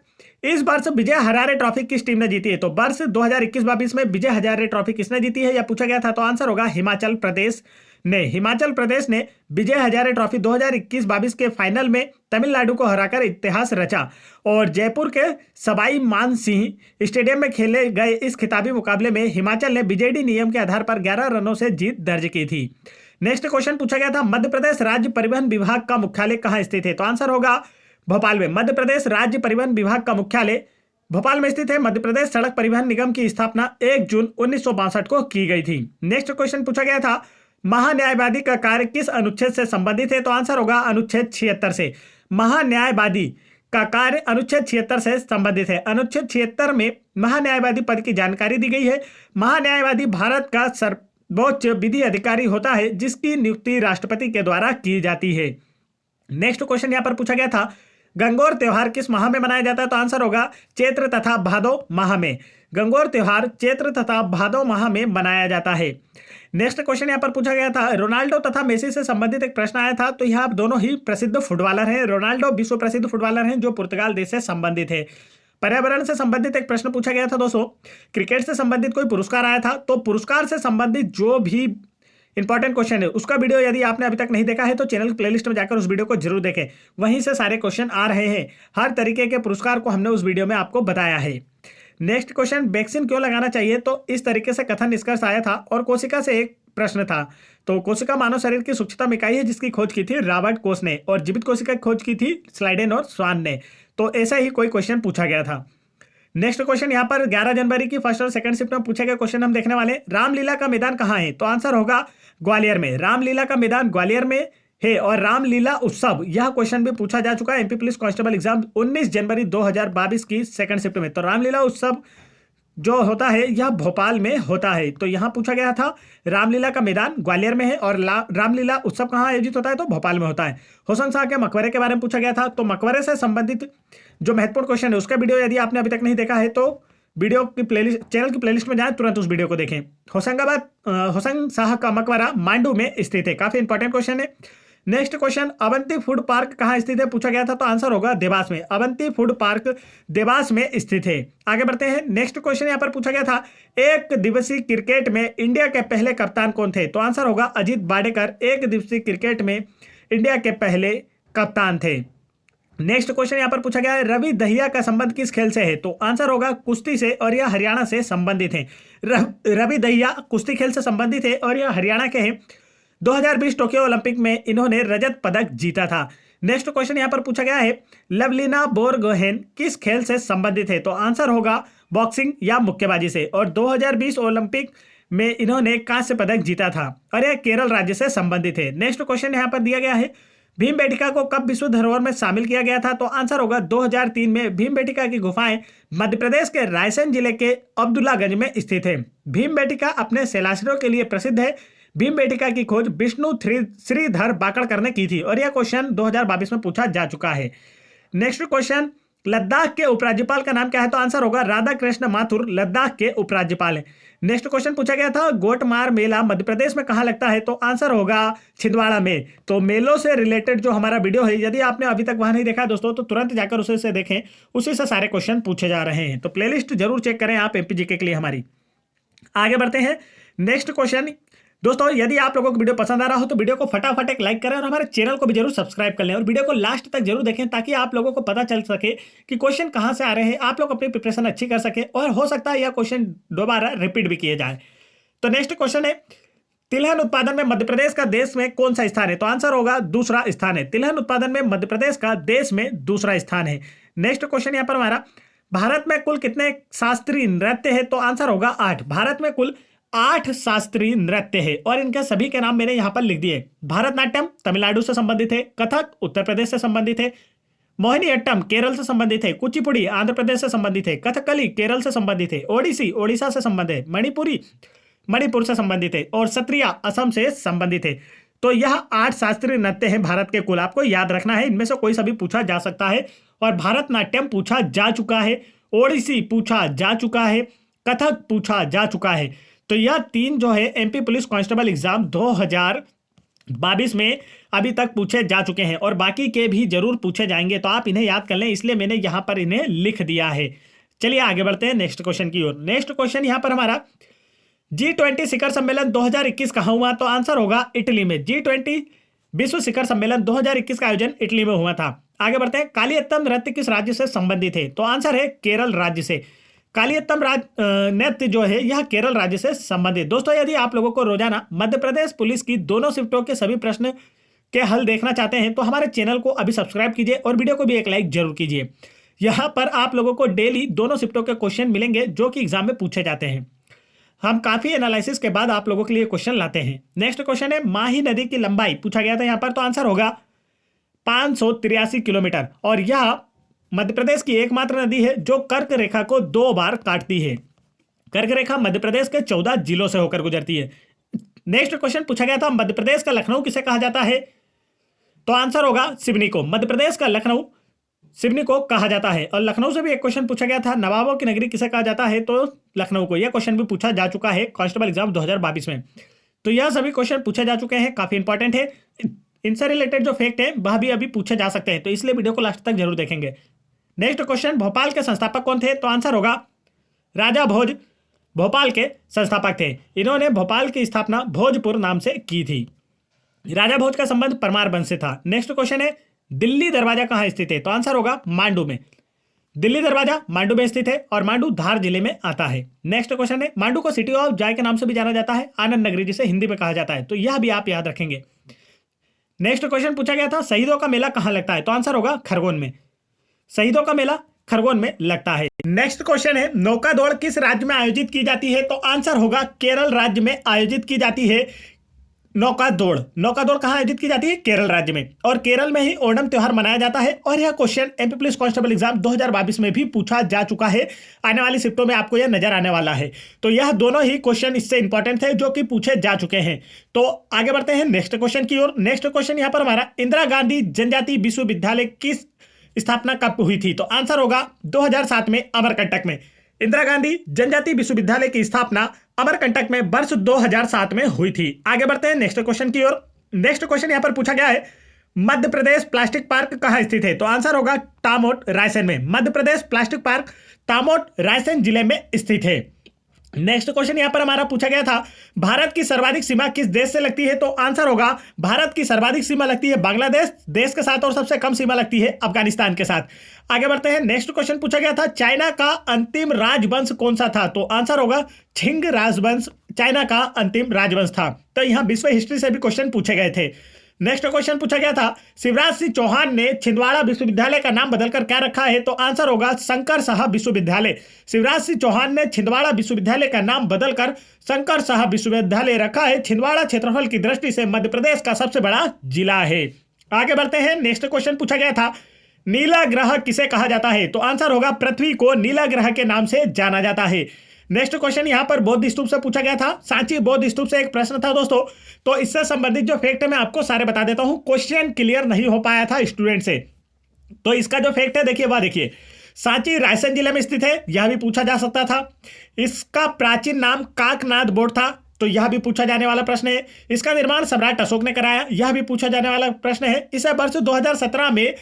इस वर्ष विजय हजारे ट्रॉफी किस टीम ने जीती है? तो वर्ष 2021-22 में विजय हजारे ट्रॉफी किसने जीती है यह पूछा गया था। तो आंसर होगा हिमाचल प्रदेश। ने हिमाचल प्रदेश ने विजय हजारे ट्रॉफी 2021-22 के फाइनल में तमिलनाडु को हराकर इतिहास रचा और जयपुर के सवाई मानसिंह स्टेडियम में खेले गए इस खिताबी मुकाबले में हिमाचल ने बीजेडी नियम के आधार पर 11 रनों से जीत दर्ज की थी। नेक्स्ट क्वेश्चन पूछा गया था, मध्य प्रदेश राज्य परिवहन विभाग का मुख्यालय कहाँ स्थित है? तो आंसर होगा भोपाल में। मध्य प्रदेश राज्य परिवहन विभाग का मुख्यालय भोपाल में स्थित है। मध्य प्रदेश सड़क परिवहन निगम की स्थापना 1 जून 1962 को की गई थी। नेक्स्ट क्वेश्चन पूछा गया था, महान्यायवादी का कार्य किस अनुच्छेद से संबंधित है? तो आंसर होगा अनुच्छेद 76 से। महान्यायवादी का कार्य अनुच्छेद 76 से संबंधित है। अनुच्छेद 76 में महान्यायवादी पद की जानकारी दी गई है। महान्यायवादी भारत का सर्वोच्च विधि अधिकारी होता है जिसकी नियुक्ति राष्ट्रपति के द्वारा की जाती है। नेक्स्ट क्वेश्चन यहां पर पूछा गया था, गंगोर त्योहार किस माह में मनाया जाता है? तो आंसर होगा चैत्र तथा भादो माह में। गंगोर त्योहार चैत्र तथा भादो माह में मनाया जाता है। नेक्स्ट क्वेश्चन यहां पर पूछा गया था, रोनाल्डो तथा मेसी से संबंधित एक प्रश्न आया था। तो यह दोनों ही प्रसिद्ध फुटबॉलर हैं। रोनाल्डो विश्व प्रसिद्ध फुटबॉलर हैं जो पुर्तगाल देश से संबंधित है। पर्यावरण से संबंधित एक प्रश्न पूछा गया था दोस्तों। क्रिकेट से संबंधित कोई पुरस्कार आया था, तो पुरस्कार से संबंधित जो भी इंपॉर्टेंट क्वेश्चन है उसका वीडियो यदि आपने अभी तक नहीं देखा है तो चैनल की प्लेलिस्ट में जाकर उस वीडियो को जरूर देखें। वहीं से सारे क्वेश्चन आ रहे हैं। हर तरीके के पुरस्कार को हमने उस वीडियो में आपको बताया है। नेक्स्ट क्वेश्चन, वैक्सीन क्यों लगाना चाहिए? तो इस तरीके से कथन निष्कर्ष आया था और कोशिका से एक प्रश्न था। तो कोशिका मानव शरीर की सूक्ष्मतम इकाई है जिसकी खोज की थी रॉबर्ट कोच ने और जीवित कोशिका की खोज की थी स्लाइडेन और स्वान ने। तो ऐसा ही कोई क्वेश्चन पूछा गया था। नेक्स्ट क्वेश्चन यहाँ पर 11 जनवरी की फर्स्ट और सेकंड शिफ्ट में पूछे गए क्वेश्चन हम देखने वाले। रामलीला का मैदान कहाँ है? तो आंसर होगा ग्वालियर में। रामलीला का मैदान ग्वालियर में है और रामलीला उत्सव यह क्वेश्चन भी पूछा जा चुका है एमपी पुलिस कांस्टेबल एग्जाम 19 जनवरी 2022 की सेकंड शिफ्ट में। तो रामलीला उत्सव जो होता है यह भोपाल में होता है। तो यहां पूछा गया था रामलीला का मैदान ग्वालियर में है और रामलीला उत्सव कहां आयोजित होता है? तो भोपाल में होता है। होशंग शाह के मकबरे के बारे में पूछा गया था। तो मकबरे से संबंधित जो महत्वपूर्ण क्वेश्चन है उसका वीडियो यदि आपने अभी तक नहीं देखा है तो वीडियो की प्लेलिस्ट चैनल की प्लेलिस्ट में जाएं, तुरंत उस वीडियो को देखें। होशंग शाह का मकबरा मांडू में स्थित है। काफी इंपॉर्टेंट क्वेश्चन है। Next question, Avanti food park कहाँ स्थित है? पूछा गया था। तो आंसर होगा देवास में। अवंती फूड पार्क देवास में स्थित है। आगे बढ़ते हैं। नेक्स्ट क्वेश्चन यहाँ पर पूछा गया था, एक दिवसीय क्रिकेट में इंडिया के पहले कप्तान कौन थे? तो आंसर होगा अजीत वाडेकर एक दिवसीय क्रिकेट में इंडिया के पहले कप्तान थे। नेक्स्ट क्वेश्चन यहाँ पर पूछा गया है, रवि दहिया का संबंध किस खेल से है? तो आंसर होगा कुश्ती से और यह हरियाणा से संबंधित है। रवि दहिया कुश्ती खेल से संबंधित है और यह हरियाणा के हैं। 2020 टोक्यो ओलंपिक में इन्होंने रजत पदक जीता था। नेक्स्ट क्वेश्चन यहाँ पर पूछा गया है, लवलीना बोरगोहेन किस खेल से संबंधित है? तो आंसर होगा बॉक्सिंग या मुक्केबाजी से और 2020 ओलंपिक में इन्होंने कांस्य पदक जीता था और यह केरल राज्य से संबंधित है। नेक्स्ट क्वेश्चन यहाँ पर दिया गया है, भीमबेटका को कब विश्व धरोहर में शामिल किया गया था? तो आंसर होगा 2003 में। भीमबेटका की गुफाएं मध्य प्रदेश के रायसेन जिले के अब्दुल्लागंज में स्थित है। भीमबेटका अपने शैलाश्रयों के लिए प्रसिद्ध है। भीमबेटका की खोज विष्णु श्रीधर बाकड़कर ने की थी और यह क्वेश्चन 2022 में पूछा जा चुका है। नेक्स्ट क्वेश्चन, लद्दाख के उपराज्यपाल का नाम क्या है? तो आंसर होगा राधा कृष्ण माथुर लद्दाख के उपराज्यपाल है। नेक्स्ट क्वेश्चन पूछा गया था, गोटमार मेला मध्य प्रदेश में कहाँ लगता है? तो आंसर होगा छिंदवाड़ा में। तो मेलों से रिलेटेड जो हमारा वीडियो है यदि आपने अभी तक वहां नहीं देखा दोस्तों तो तुरंत जाकर उसे से देखें, उसी से सारे क्वेश्चन पूछे जा रहे हैं। तो प्लेलिस्ट जरूर चेक करें आप एमपीजीके के लिए हमारी। आगे बढ़ते हैं। नेक्स्ट क्वेश्चन दोस्तों, यदि आप लोगों को वीडियो पसंद आ रहा हो तो वीडियो को फटाफट एक लाइक करें और हमारे चैनल को भी जरूर सब्सक्राइब कर लें और वीडियो को लास्ट तक जरूर देखें ताकि आप लोगों को पता चल सके कि क्वेश्चन कहां से आ रहे हैं, आप लोग अपनी प्रिपरेशन अच्छी कर सके और हो सकता है यह क्वेश्चन दोबारा रिपीट भी किए जाए। तो नेक्स्ट क्वेश्चन है, तिलहन उत्पादन में मध्य प्रदेश का देश में कौन सा स्थान है? तो आंसर होगा दूसरा स्थान है। तिलहन उत्पादन में मध्य प्रदेश का देश में दूसरा स्थान है। नेक्स्ट क्वेश्चन यहाँ पर हमारा, भारत में कुल कितने शास्त्रीय नृत्य है? तो आंसर होगा 8। भारत में कुल 8 शास्त्रीय नृत्य है और इनके सभी के नाम मैंने यहां पर लिख दिए। भारतनाट्यम तमिलनाडु से संबंधित है, कथक उत्तर प्रदेश से संबंधित है, मोहिनीअट्टम केरल से संबंधित है, कुचिपुड़ी आंध्र प्रदेश से संबंधित है, कथकली केरल से संबंधित है, ओडिसी ओडिशा से संबंधित है, मणिपुरी मणिपुर से संबंधित है और सत्रिया असम से संबंधित है। तो यह 8 शास्त्रीय नृत्य हैं भारत के कुल। आपको याद रखना है, इनमें से कोई सा भी पूछा जा सकता है और भारतनाट्यम पूछा जा चुका है, ओडिसी पूछा जा चुका है, कथक पूछा जा चुका है। तो यह 3 जो है एमपी पुलिस कांस्टेबल एग्जाम 2022 में अभी तक पूछे जा चुके हैं और बाकी के भी जरूर पूछे जाएंगे। तो आप इन्हें याद कर लें, इसलिए मैंने यहां पर इन्हें लिख दिया है। चलिए आगे बढ़ते हैं नेक्स्ट क्वेश्चन की ओर। नेक्स्ट क्वेश्चन यहां पर हमारा, G20 शिखर सम्मेलन 2021 कहाँ हुआ? तो आंसर होगा इटली में। G20 विश्व शिखर सम्मेलन 2021 का आयोजन इटली में हुआ था। आगे बढ़ते हैं, कालियत्तम नृत्य किस राज्य से संबंधित है? तो आंसर है केरल राज्य से। कालियत्तम नृत्य जो है यह केरल राज्य से संबंधित। दोस्तों, यदि आप लोगों को रोजाना मध्य प्रदेश पुलिस की दोनों शिफ्टों के सभी प्रश्न के हल देखना चाहते हैं तो हमारे चैनल को अभी सब्सक्राइब कीजिए और वीडियो को भी एक लाइक जरूर कीजिए। यहाँ पर आप लोगों को डेली दोनों शिफ्टों के क्वेश्चन मिलेंगे जो कि एग्जाम में पूछे जाते हैं। हम काफी एनालिसिस के बाद आप लोगों के लिए क्वेश्चन लाते हैं। नेक्स्ट क्वेश्चन है, माही नदी की लंबाई पूछा गया था यहाँ पर, तो आंसर होगा 583 किलोमीटर। और यह मध्य प्रदेश की एकमात्र नदी है जो कर्क रेखा को 2 बार काटती है। कर्क रेखा मध्य प्रदेश के 14 जिलों से होकर गुजरती है। नेक्स्ट क्वेश्चन पूछा गया था, मध्य प्रदेश का लखनऊ किसे कहा जाता है? तो आंसर होगा सिवनी को। मध्य प्रदेश का लखनऊ सिवनी को कहा जाता है। और लखनऊ से भी एक क्वेश्चन पूछा गया था, नवाबों की नगरी किसे कहा जाता है? तो लखनऊ को। यह क्वेश्चन भी पूछा जा चुका है कांस्टेबल एग्जाम 2022 में। तो यह सभी क्वेश्चन पूछे जा चुके हैं, काफी इंपॉर्टेंट है। इनसे रिलेटेड जो फैक्ट है वह भी अभी पूछे जा सकते हैं, तो इसलिए वीडियो को लास्ट तक जरूर देखेंगे। नेक्स्ट क्वेश्चन, भोपाल के संस्थापक कौन थे? तो आंसर होगा राजा भोज भोपाल के संस्थापक थे। इन्होंने भोपाल की स्थापना भोजपुर नाम से की थी। राजा भोज का संबंध परमार वंश से था। नेक्स्ट क्वेश्चन है, दिल्ली दरवाजा कहाँ स्थित है? तो आंसर होगा मांडू में। दिल्ली दरवाजा मांडू में स्थित है और मांडू धार जिले में आता है। नेक्स्ट क्वेश्चन है, मांडू को सिटी ऑफ जॉय के नाम से भी जाना जाता है, आनंद नगरी जिसे हिंदी में कहा जाता है, तो यह भी आप याद रखेंगे। नेक्स्ट क्वेश्चन पूछा गया था, शहीदों का मेला कहाँ लगता है? तो आंसर होगा खरगोन में। शहीदों का मेला खरगोन में लगता है। नेक्स्ट क्वेश्चन है, नौका दौड़ किस राज्य में आयोजित की जाती है? तो आंसर होगा केरल राज्य में आयोजित की जाती है नौका दौड़। नौका दौड़ कहाँ आयोजित की जाती है? केरल राज्य में। और केरल में ही ओणम त्योहार मनाया जाता है। और यह question MP police constable exam 2022 में भी पूछा जा चुका है। आने वाली शिफ्टों में आपको यह नजर आने वाला है। तो यह दोनों ही क्वेश्चन इससे इंपॉर्टेंट थे जो कि पूछे जा चुके हैं। तो आगे बढ़ते हैं नेक्स्ट क्वेश्चन की ओर। नेक्स्ट क्वेश्चन यहाँ पर हमारा, इंदिरा गांधी जनजातीय विश्वविद्यालय किस स्थापना कब हुई थी? तो आंसर होगा 2007 में अमरकंटक में। इंदिरा गांधी जनजातीय विश्वविद्यालय की स्थापना अमरकंटक में वर्ष 2007 में हुई थी। आगे बढ़ते हैं नेक्स्ट क्वेश्चन की ओर। नेक्स्ट क्वेश्चन यहां पर पूछा गया है, मध्य प्रदेश प्लास्टिक पार्क कहां स्थित है? तो आंसर होगा टामोट रायसेन में। मध्य प्रदेश प्लास्टिक पार्क टामोट रायसेन जिले में स्थित है। नेक्स्ट क्वेश्चन यहां पर हमारा पूछा गया था, भारत की सर्वाधिक सीमा किस देश से लगती है? तो आंसर होगा भारत की सर्वाधिक सीमा लगती है बांग्लादेश देश के साथ और सबसे कम सीमा लगती है अफगानिस्तान के साथ। आगे बढ़ते हैं। नेक्स्ट क्वेश्चन पूछा गया था, चाइना का अंतिम राजवंश कौन सा था? तो आंसर होगा छिंग राजवंश चाइना का अंतिम राजवंश था। तो यहां विश्व हिस्ट्री से भी क्वेश्चन पूछे गए थे। नेक्स्ट क्वेश्चन पूछा गया था, शिवराज सिंह चौहान ने छिंदवाड़ा विश्वविद्यालय का नाम बदलकर क्या रखा है? तो आंसर होगा शंकर साहब विश्वविद्यालय। शिवराज सिंह चौहान ने छिंदवाड़ा विश्वविद्यालय का नाम बदलकर शंकर साहब विश्वविद्यालय रखा है। छिंदवाड़ा क्षेत्रफल की दृष्टि से मध्य प्रदेश का सबसे बड़ा जिला है। आगे बढ़ते हैं। नेक्स्ट क्वेश्चन पूछा गया था, नीला ग्रह किसे कहा जाता है? तो आंसर होगा पृथ्वी को नीला ग्रह के नाम से जाना जाता है। नेक्स्ट क्वेश्चन यहां पर बौद्ध स्तूप से पूछा गया था। सांची बौद्ध स्तूप से एक प्रश्न था दोस्तों, तो इससे संबंधित जो फैक्ट है मैं आपको सारे बता देता हूं। क्वेश्चन क्लियर नहीं हो पाया था स्टूडेंट से, तो इसका जो फैक्ट है देखिए, वह देखिए, सांची रायसेन जिले में स्थित है, यह भी पूछा जा सकता था। इसका प्राचीन नाम काकनाथ बोर्ड था, तो यह भी पूछा जाने वाला प्रश्न है। इसका निर्माण सम्राट अशोक ने कराया, यह भी पूछा जाने वाला प्रश्न है। इसे वर्ष 2017 में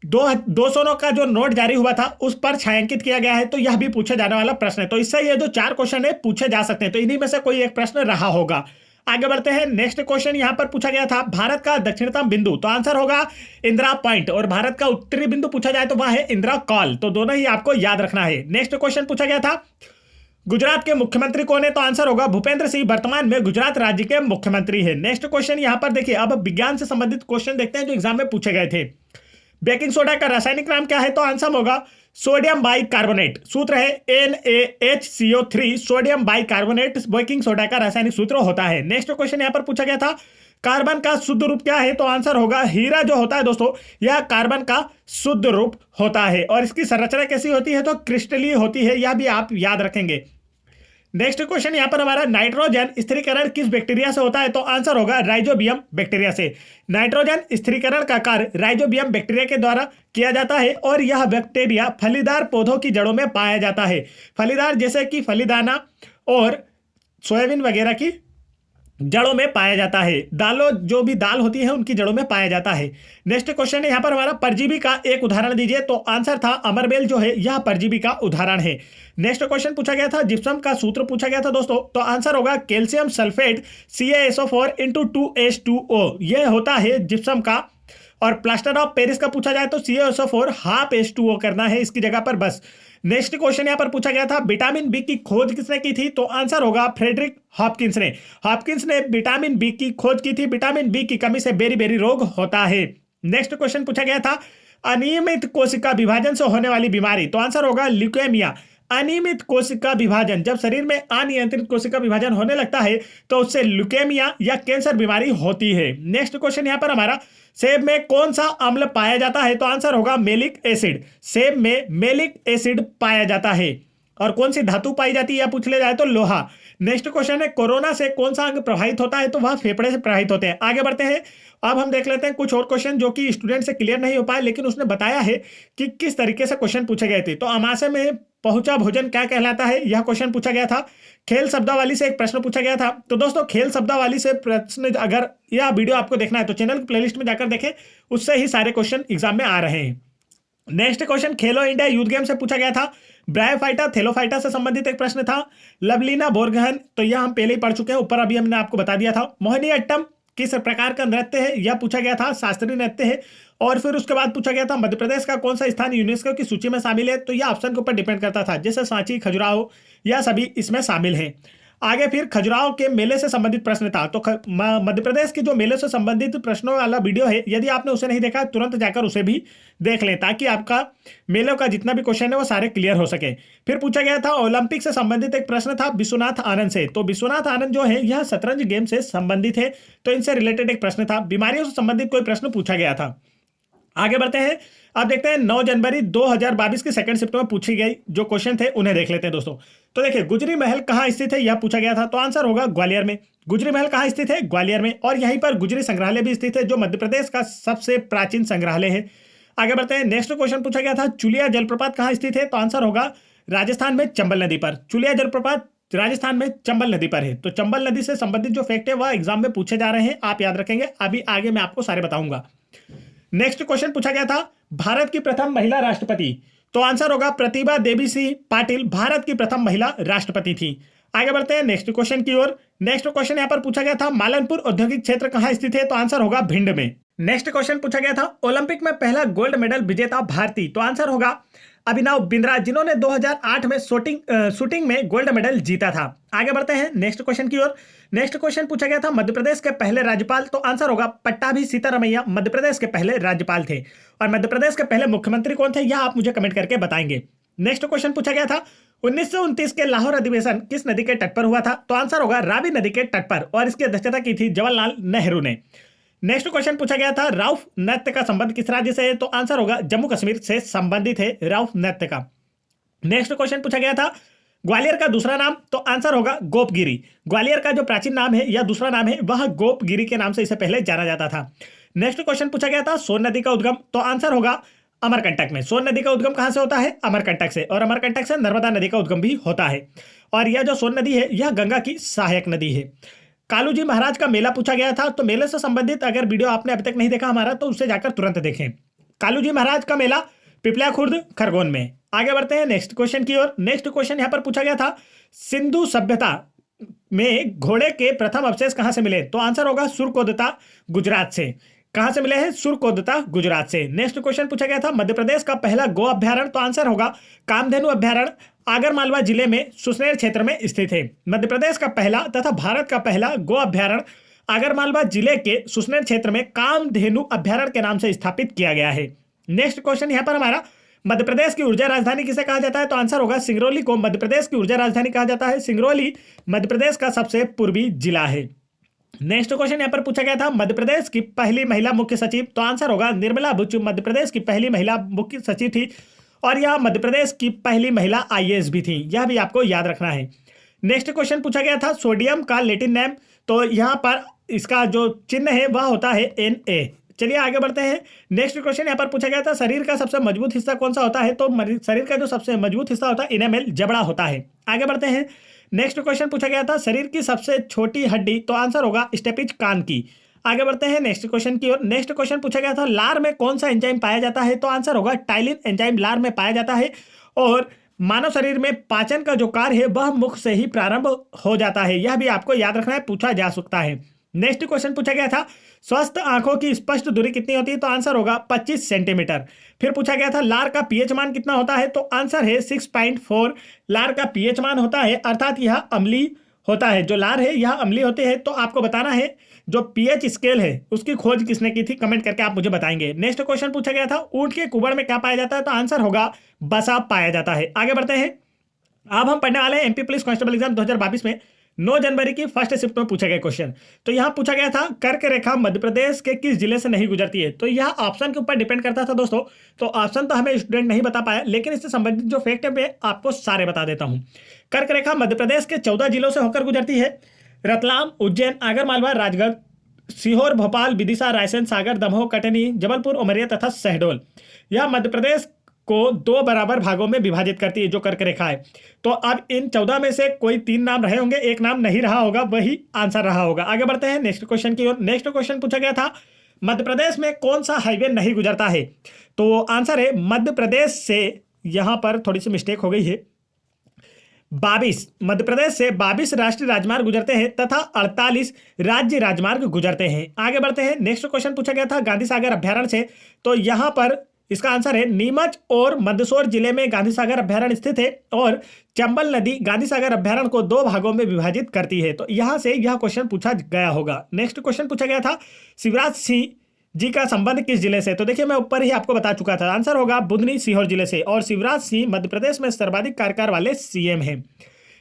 200 का जो नोट जारी हुआ था उस पर छायांकित किया गया है, तो यह भी पूछा जाने वाला प्रश्न है। तो इससे ये जो 4 क्वेश्चन है पूछे जा सकते हैं, तो इन्हीं में से कोई एक प्रश्न रहा होगा। आगे बढ़ते हैं। नेक्स्ट क्वेश्चन यहां पर पूछा गया था, भारत का दक्षिणतम बिंदु, तो आंसर होगा इंदिरा पॉइंट। और भारत का उत्तरी बिंदु पूछा जाए तो वह है इंदिरा कॉल। तो दोनों ही आपको याद रखना है। नेक्स्ट क्वेश्चन पूछा गया था, गुजरात के मुख्यमंत्री कौन है? तो आंसर होगा भूपेंद्र सिंह, वर्तमान में गुजरात राज्य के मुख्यमंत्री है। नेक्स्ट क्वेश्चन यहां पर देखिए, अब विज्ञान से संबंधित क्वेश्चन देखते हैं जो एग्जाम में पूछे गए थे। बेकिंग सोडा का रासायनिक नाम क्या है? तो आंसर होगा सोडियम बाइकार्बोनेट। सूत्र है NaHCO3। Sodium bicarbonate baking soda का रासायनिक सूत्र होता है। नेक्स्ट क्वेश्चन यहां पर पूछा गया था, कार्बन का शुद्ध रूप क्या है? तो आंसर होगा हीरा जो होता है दोस्तों, यह कार्बन का शुद्ध रूप होता है। और इसकी संरचना कैसी होती है? तो क्रिस्टलीय होती है, यह भी आप याद रखेंगे। नेक्स्ट क्वेश्चन यहां पर हमारा, नाइट्रोजन स्थिरीकरण किस बैक्टीरिया से होता है? तो आंसर होगा राइजोबियम बैक्टीरिया से। नाइट्रोजन स्थिरीकरण का कार्य राइजोबियम बैक्टीरिया के द्वारा किया जाता है और यह बैक्टीरिया फलीदार पौधों की जड़ों में पाया जाता है। फलीदार जैसे कि फलीदाना और सोयाबीन वगैरह की जड़ों में पाया जाता है। दालों जो भी दाल होती है उनकी जड़ों में पाया जाता है। नेक्स्ट क्वेश्चन है यहाँ पर हमारा, परजीवी का एक उदाहरण दीजिए। तो आंसर था अमरबेल जो है यह परजीवी का उदाहरण है। नेक्स्ट क्वेश्चन पूछा गया था, जिप्सम का सूत्र पूछा गया था दोस्तों। तो आंसर होगा calcium sulphate CaSO4 into 2H2O, यह होता है जिप्सम का। और प्लास्टर ऑफ पेरिस का पूछा जाए तो CaSO4 हाफ H2O करना है इसकी जगह पर बस। नेक्स्ट क्वेश्चन यहां पर पूछा गया था, विटामिन बी की खोज किसने की थी। तो आंसर होगा फ्रेडरिक हॉपकिंस ने। हॉपकिंस ने विटामिन बी की खोज की थी। विटामिन बी की कमी से बेरी बेरी रोग होता है। नेक्स्ट क्वेश्चन पूछा गया था, अनियमित कोशिका विभाजन से होने वाली बीमारी। तो आंसर होगा ल्यूकेमिया। अनियमित कोशिका विभाजन, जब शरीर में अनियंत्रित कोशिका विभाजन होने लगता है तो उससे ल्यूकेमिया या कैंसर बीमारी होती है। नेक्स्ट क्वेश्चन यहां पर हमारा, सेब में कौन सा अम्ल पाया जाता है। तो आंसर होगा मेलिक एसिड। सेब में मेलिक एसिड पाया जाता है। और कौन सी धातु पाई जाती है या पूछ ले जाए तो लोहा। नेक्स्ट क्वेश्चन है, कोरोना से कौन सा अंग प्रभावित होता है। तो वह फेफड़े से प्रभावित होते हैं। आगे बढ़ते हैं, अब हम देख लेते हैं कुछ और क्वेश्चन जो कि स्टूडेंट से क्लियर नहीं हो पाए, लेकिन उसने बताया है कि किस तरीके से क्वेश्चन पूछे गए थे। तो अमाशय में पहुंचा भोजन क्या कहलाता है, यह क्वेश्चन पूछा गया था। खेल शब्दावली से एक प्रश्न पूछा गया था। तो दोस्तों खेल शब्दावली से प्रश्न, अगर यह वीडियो आपको देखना है तो चैनल की प्लेलिस्ट में जाकर देखें, उससे ही सारे क्वेश्चन एग्जाम में आ रहे हैं। नेक्स्ट क्वेश्चन खेलो इंडिया यूथ गेम से पूछा गया था। ब्रायोफाइटा थैलोफाइटा से संबंधित एक प्रश्न था। लवलीना बोरगहन, तो यह हम पहले ही पढ़ चुके हैं, ऊपर अभी हमने आपको बता दिया था। मोहिनीअट्टम किस प्रकार का नृत्य है, यह पूछा गया था, शास्त्रीय नृत्य है। और फिर उसके बाद पूछा गया था, मध्य प्रदेश का कौन सा स्थान यूनेस्को की सूची में शामिल है। तो यह ऑप्शन के ऊपर डिपेंड करता था, जैसे सांची, खजुराहो, यह सभी इसमें शामिल हैं। आगे फिर खजुराहो के मेले से संबंधित प्रश्न था। तो मध्य प्रदेश की जो मेले से संबंधित प्रश्नों वाला वीडियो है, यदि आपने उसे नहीं देखा है तुरंत जाकर उसे भी देख लें, ताकि आपका मेलों का जितना भी क्वेश्चन है वो सारे क्लियर हो सके। फिर पूछा गया था ओलंपिक से संबंधित एक प्रश्न था विश्वनाथ आनंद से। तो विश्वनाथ आनंद जो है यह शतरंज गेम से संबंधित है, तो इनसे रिलेटेड एक प्रश्न था। बीमारियों से संबंधित कोई प्रश्न पूछा गया था। आगे बढ़ते हैं, अब देखते हैं 9 जनवरी 2022 की सेकंड शिफ्ट में पूछी गई जो क्वेश्चन थे उन्हें देख लेते हैं दोस्तों। तो देखिए, गुजरी महल कहाँ स्थित है यह पूछा गया था। तो आंसर होगा ग्वालियर में। गुजरी महल कहाँ स्थित है, ग्वालियर में। और यहीं पर गुजरी संग्रहालय भी स्थित है, जो मध्य प्रदेश का सबसे प्राचीन संग्रहालय है। आगे बढ़ते हैं, नेक्स्ट क्वेश्चन पूछा गया था, चुलिया जलप्रपात कहाँ स्थित है। तो आंसर होगा राजस्थान में चंबल नदी पर। चुलिया जलप्रपात राजस्थान में चंबल नदी पर है। तो चंबल नदी से संबंधित जो फैक्ट है वह एग्जाम में पूछे जा रहे हैं, आप याद रखेंगे। अभी आगे मैं आपको सारे बताऊंगा। नेक्स्ट क्वेश्चन पूछा गया था, भारत की प्रथम महिला राष्ट्रपति। तो आंसर होगा प्रतिभा देवी सिंह पाटिल भारत की प्रथम महिला राष्ट्रपति थी। आगे बढ़ते हैं नेक्स्ट क्वेश्चन की ओर। नेक्स्ट क्वेश्चन यहां पर पूछा गया था, मालनपुर औद्योगिक क्षेत्र कहां स्थित है। तो आंसर होगा भिंड में। नेक्स्ट क्वेश्चन पूछा गया था, ओलंपिक में पहला गोल्ड मेडल विजेता भारतीय। तो आंसर होगा अभिनव बिंद्रा, जिन्होंने 2008 में शूटिंग में गोल्ड मेडल जीता था। आगे बढ़ते हैं नेक्स्ट क्वेश्चन की ओर। नेक्स्ट क्वेश्चन पूछा गया था, मध्य प्रदेश के पहले राज्यपाल। तो आंसर होगा पट्टाभी सीतारमैया मध्य प्रदेश के पहले राज्यपाल थे। और मध्य प्रदेश के पहले मुख्यमंत्री कौन थे, यह आप मुझे कमेंट करके बताएंगे। नेक्स्ट क्वेश्चन पूछा गया था, 1929 के लाहौर अधिवेशन किस नदी के तट पर हुआ था। तो आंसर होगा रावी नदी के तट पर, और इसकी अध्यक्षता की थी जवाहरलाल नेहरू ने। नेक्स्ट क्वेश्चन पूछा गया था, राउफ नृत्य का संबंध किस राज्य से है। तो आंसर होगा जम्मू कश्मीर से संबंधित है राउफ नृत्य का। नेक्स्ट क्वेश्चन पूछा गया था, ग्वालियर का दूसरा नाम। तो आंसर होगा गोपगिरी। ग्वालियर का जो प्राचीन नाम है या दूसरा नाम है वह गोपगिरी के नाम से इससे पहले जाना जाता था। नेक्स्ट क्वेश्चन पूछा गया था, सोन नदी का उद्गम। तो आंसर होगा अमरकंटक में। सोन नदी का उद्गम कहां से होता है, अमरकंटक से। और अमरकंटक से नर्मदा नदी का उद्गम भी होता है। और यह जो सोन नदी है यह गंगा की सहायक नदी है। कालू जी महाराज का मेला पूछा गया था। तो मेले से संबंधित अगर वीडियो आपने अभी तक नहीं देखा हमारा, तो उससे जाकर तुरंत देखें। कालू जी महाराज का मेला पिपलिया खुर्द खरगोन में। आगे बढ़ते हैं नेक्स्ट क्वेश्चन की ओर। नेक्स्ट क्वेश्चन यहां पर पूछा गया था, सिंधु सभ्यता में घोड़े के प्रथम अवशेष कहां से मिले। तो आंसर होगा सुरकोदता गुजरात से। कहां से मिले हैं, सुरकोदता गुजरात से। नेक्स्ट क्वेश्चन पूछा गया था, मध्य प्रदेश का पहला गो अभ्यारण्य। तो आंसर होगा कामधेनु अभ्यारण्य, आगरमालवा जिले में सुसनेर क्षेत्र में स्थित है। मध्य प्रदेश का पहला तथा भारत का पहला गो अभ्यारण्य आगरमालवा जिले के सुसनेर क्षेत्र में कामधेनु अभ्यारण्य के नाम से स्थापित किया गया है। नेक्स्ट क्वेश्चन यहां पर हमारा, मध्य प्रदेश की ऊर्जा राजधानी किसे कहा जाता है। तो आंसर होगा सिंगरौली को मध्य प्रदेश की ऊर्जा राजधानी कहा जाता है। सिंगरौली मध्य प्रदेश का सबसे पूर्वी जिला है। नेक्स्ट क्वेश्चन यहां पर पूछा गया था, मध्य प्रदेश की पहली महिला मुख्य सचिव। तो आंसर होगा निर्मला बुच्चू मध्य प्रदेश की पहली महिला मुख्य सचिव थी। और यह मध्य प्रदेश की पहली महिला IAS भी थी, यह भी आपको याद रखना है। नेक्स्ट क्वेश्चन पूछा गया था, सोडियम का लैटिन नेम। तो यहां पर इसका जो चिन्ह है वह होता है Na। चलिए आगे बढ़ते हैं। नेक्स्ट क्वेश्चन यहां पर पूछा गया था, शरीर का सबसे मजबूत हिस्सा कौन सा होता है। तो शरीर का जो सबसे मजबूत हिस्सा होता है इनेमल जबड़ा होता है। आगे बढ़ते हैं। नेक्स्ट क्वेश्चन पूछा गया था शरीर की सबसे छोटी हड्डी, तो आंसर होगा स्टेपिज कान की। आगे बढ़ते हैं नेक्स्ट क्वेश्चन की ओर। नेक्स्ट क्वेश्चन पूछा गया था लार में कौन सा एंजाइम पाया जाता है, तो आंसर होगा टाइलिन एंजाइम लार में पाया जाता है। और मानव शरीर में पाचन का जो कार्य है वह मुख से ही प्रारंभ हो जाता है, यह भी आपको याद रखना है, पूछा जा सकता है। नेक्स्ट क्वेश्चन पूछा गया था स्वस्थ आंखों की स्पष्ट दूरी कितनी होती है, तो आंसर होगा 25 सेंटीमीटर। फिर पूछा गया था लार का पीएच मान कितना होता है, तो आंसर है 6.4 लार का पीएच मान होता है, अर्थात यह अम्लीय होता है। जो लार है यह अम्लीय होते हैं। तो आपको बताना है जो पीएच स्केल है उसकी खोज किसने की थी, कमेंट करके आप मुझे बताएंगे। नेक्स्ट क्वेश्चन पूछा गया था ऊंट के कुबड़ में क्या पाया जाता है, तो आंसर होगा बसा पाया जाता है। आगे बढ़ते हैं। अब हम पढ़ने वाले हैं एमपी पुलिस कांस्टेबल एग्जाम 2022 में 9 जनवरी की फर्स्ट शिफ्ट में पूछा गया क्वेश्चन। तो यहां पूछा गया था कर्क रेखा मध्य प्रदेश के किस जिले से नहीं गुजरती है, तो यह ऑप्शन के ऊपर डिपेंड करता था दोस्तों। तो ऑप्शन तो हमें स्टूडेंट नहीं बता पाया, लेकिन इससे संबंधित जो फैक्ट है मैं आपको सारे बता देता हूं। कर्क रेखा मध्य प्रदेश के 14 जिलों से होकर गुजरती है। रतलाम, उज्जैन, आगर मालवा, राजगढ़, सीहोर, भोपाल, विदिशा, रायसेन, सागर, दमोह, कटनी, जबलपुर, उमरिया तथा शहडोल। यह मध्य प्रदेश को 2 बराबर भागों में विभाजित करती है जो कर्क रेखा है। तो अब इन 14 में से कोई 3 नाम रहे होंगे, एक नाम नहीं रहा होगा, वही आंसर रहा होगा। आगे बढ़ते हैं नेक्स्ट क्वेश्चन की ओर। नेक्स्ट क्वेश्चन पूछा गया था मध्य प्रदेश में कौन सा हाईवे नहीं गुजरता है, तो आंसर है मध्य प्रदेश से, यहां पर थोड़ी सी मिस्टेक हो गई है, 22 मध्य प्रदेश से 22 राष्ट्रीय राजमार्ग गुजरते हैं तथा 48 राज्य राजमार्ग गुजरते हैं। आगे बढ़ते हैं। नेक्स्ट क्वेश्चन पूछा गया था गांधी सागर अभ्यारण्य से, तो यहां पर इसका आंसर है नीमच और मंदसौर जिले में गांधी सागर अभ्यारण्य स्थित है और चंबल नदी गांधी सागर अभ्यारण्य को 2 भागों में विभाजित करती है। तो यहां से यह क्वेश्चन पूछा गया होगा। नेक्स्ट क्वेश्चन पूछा गया था शिवराज सिंह जी का संबंध किस जिले से, तो देखिए मैं ऊपर ही आपको बता चुका था, आंसर होगा बुधनी सीहोर जिले से। और शिवराज सिंह मध्य प्रदेश में सर्वाधिक कार्यकाल वाले सीएम हैं।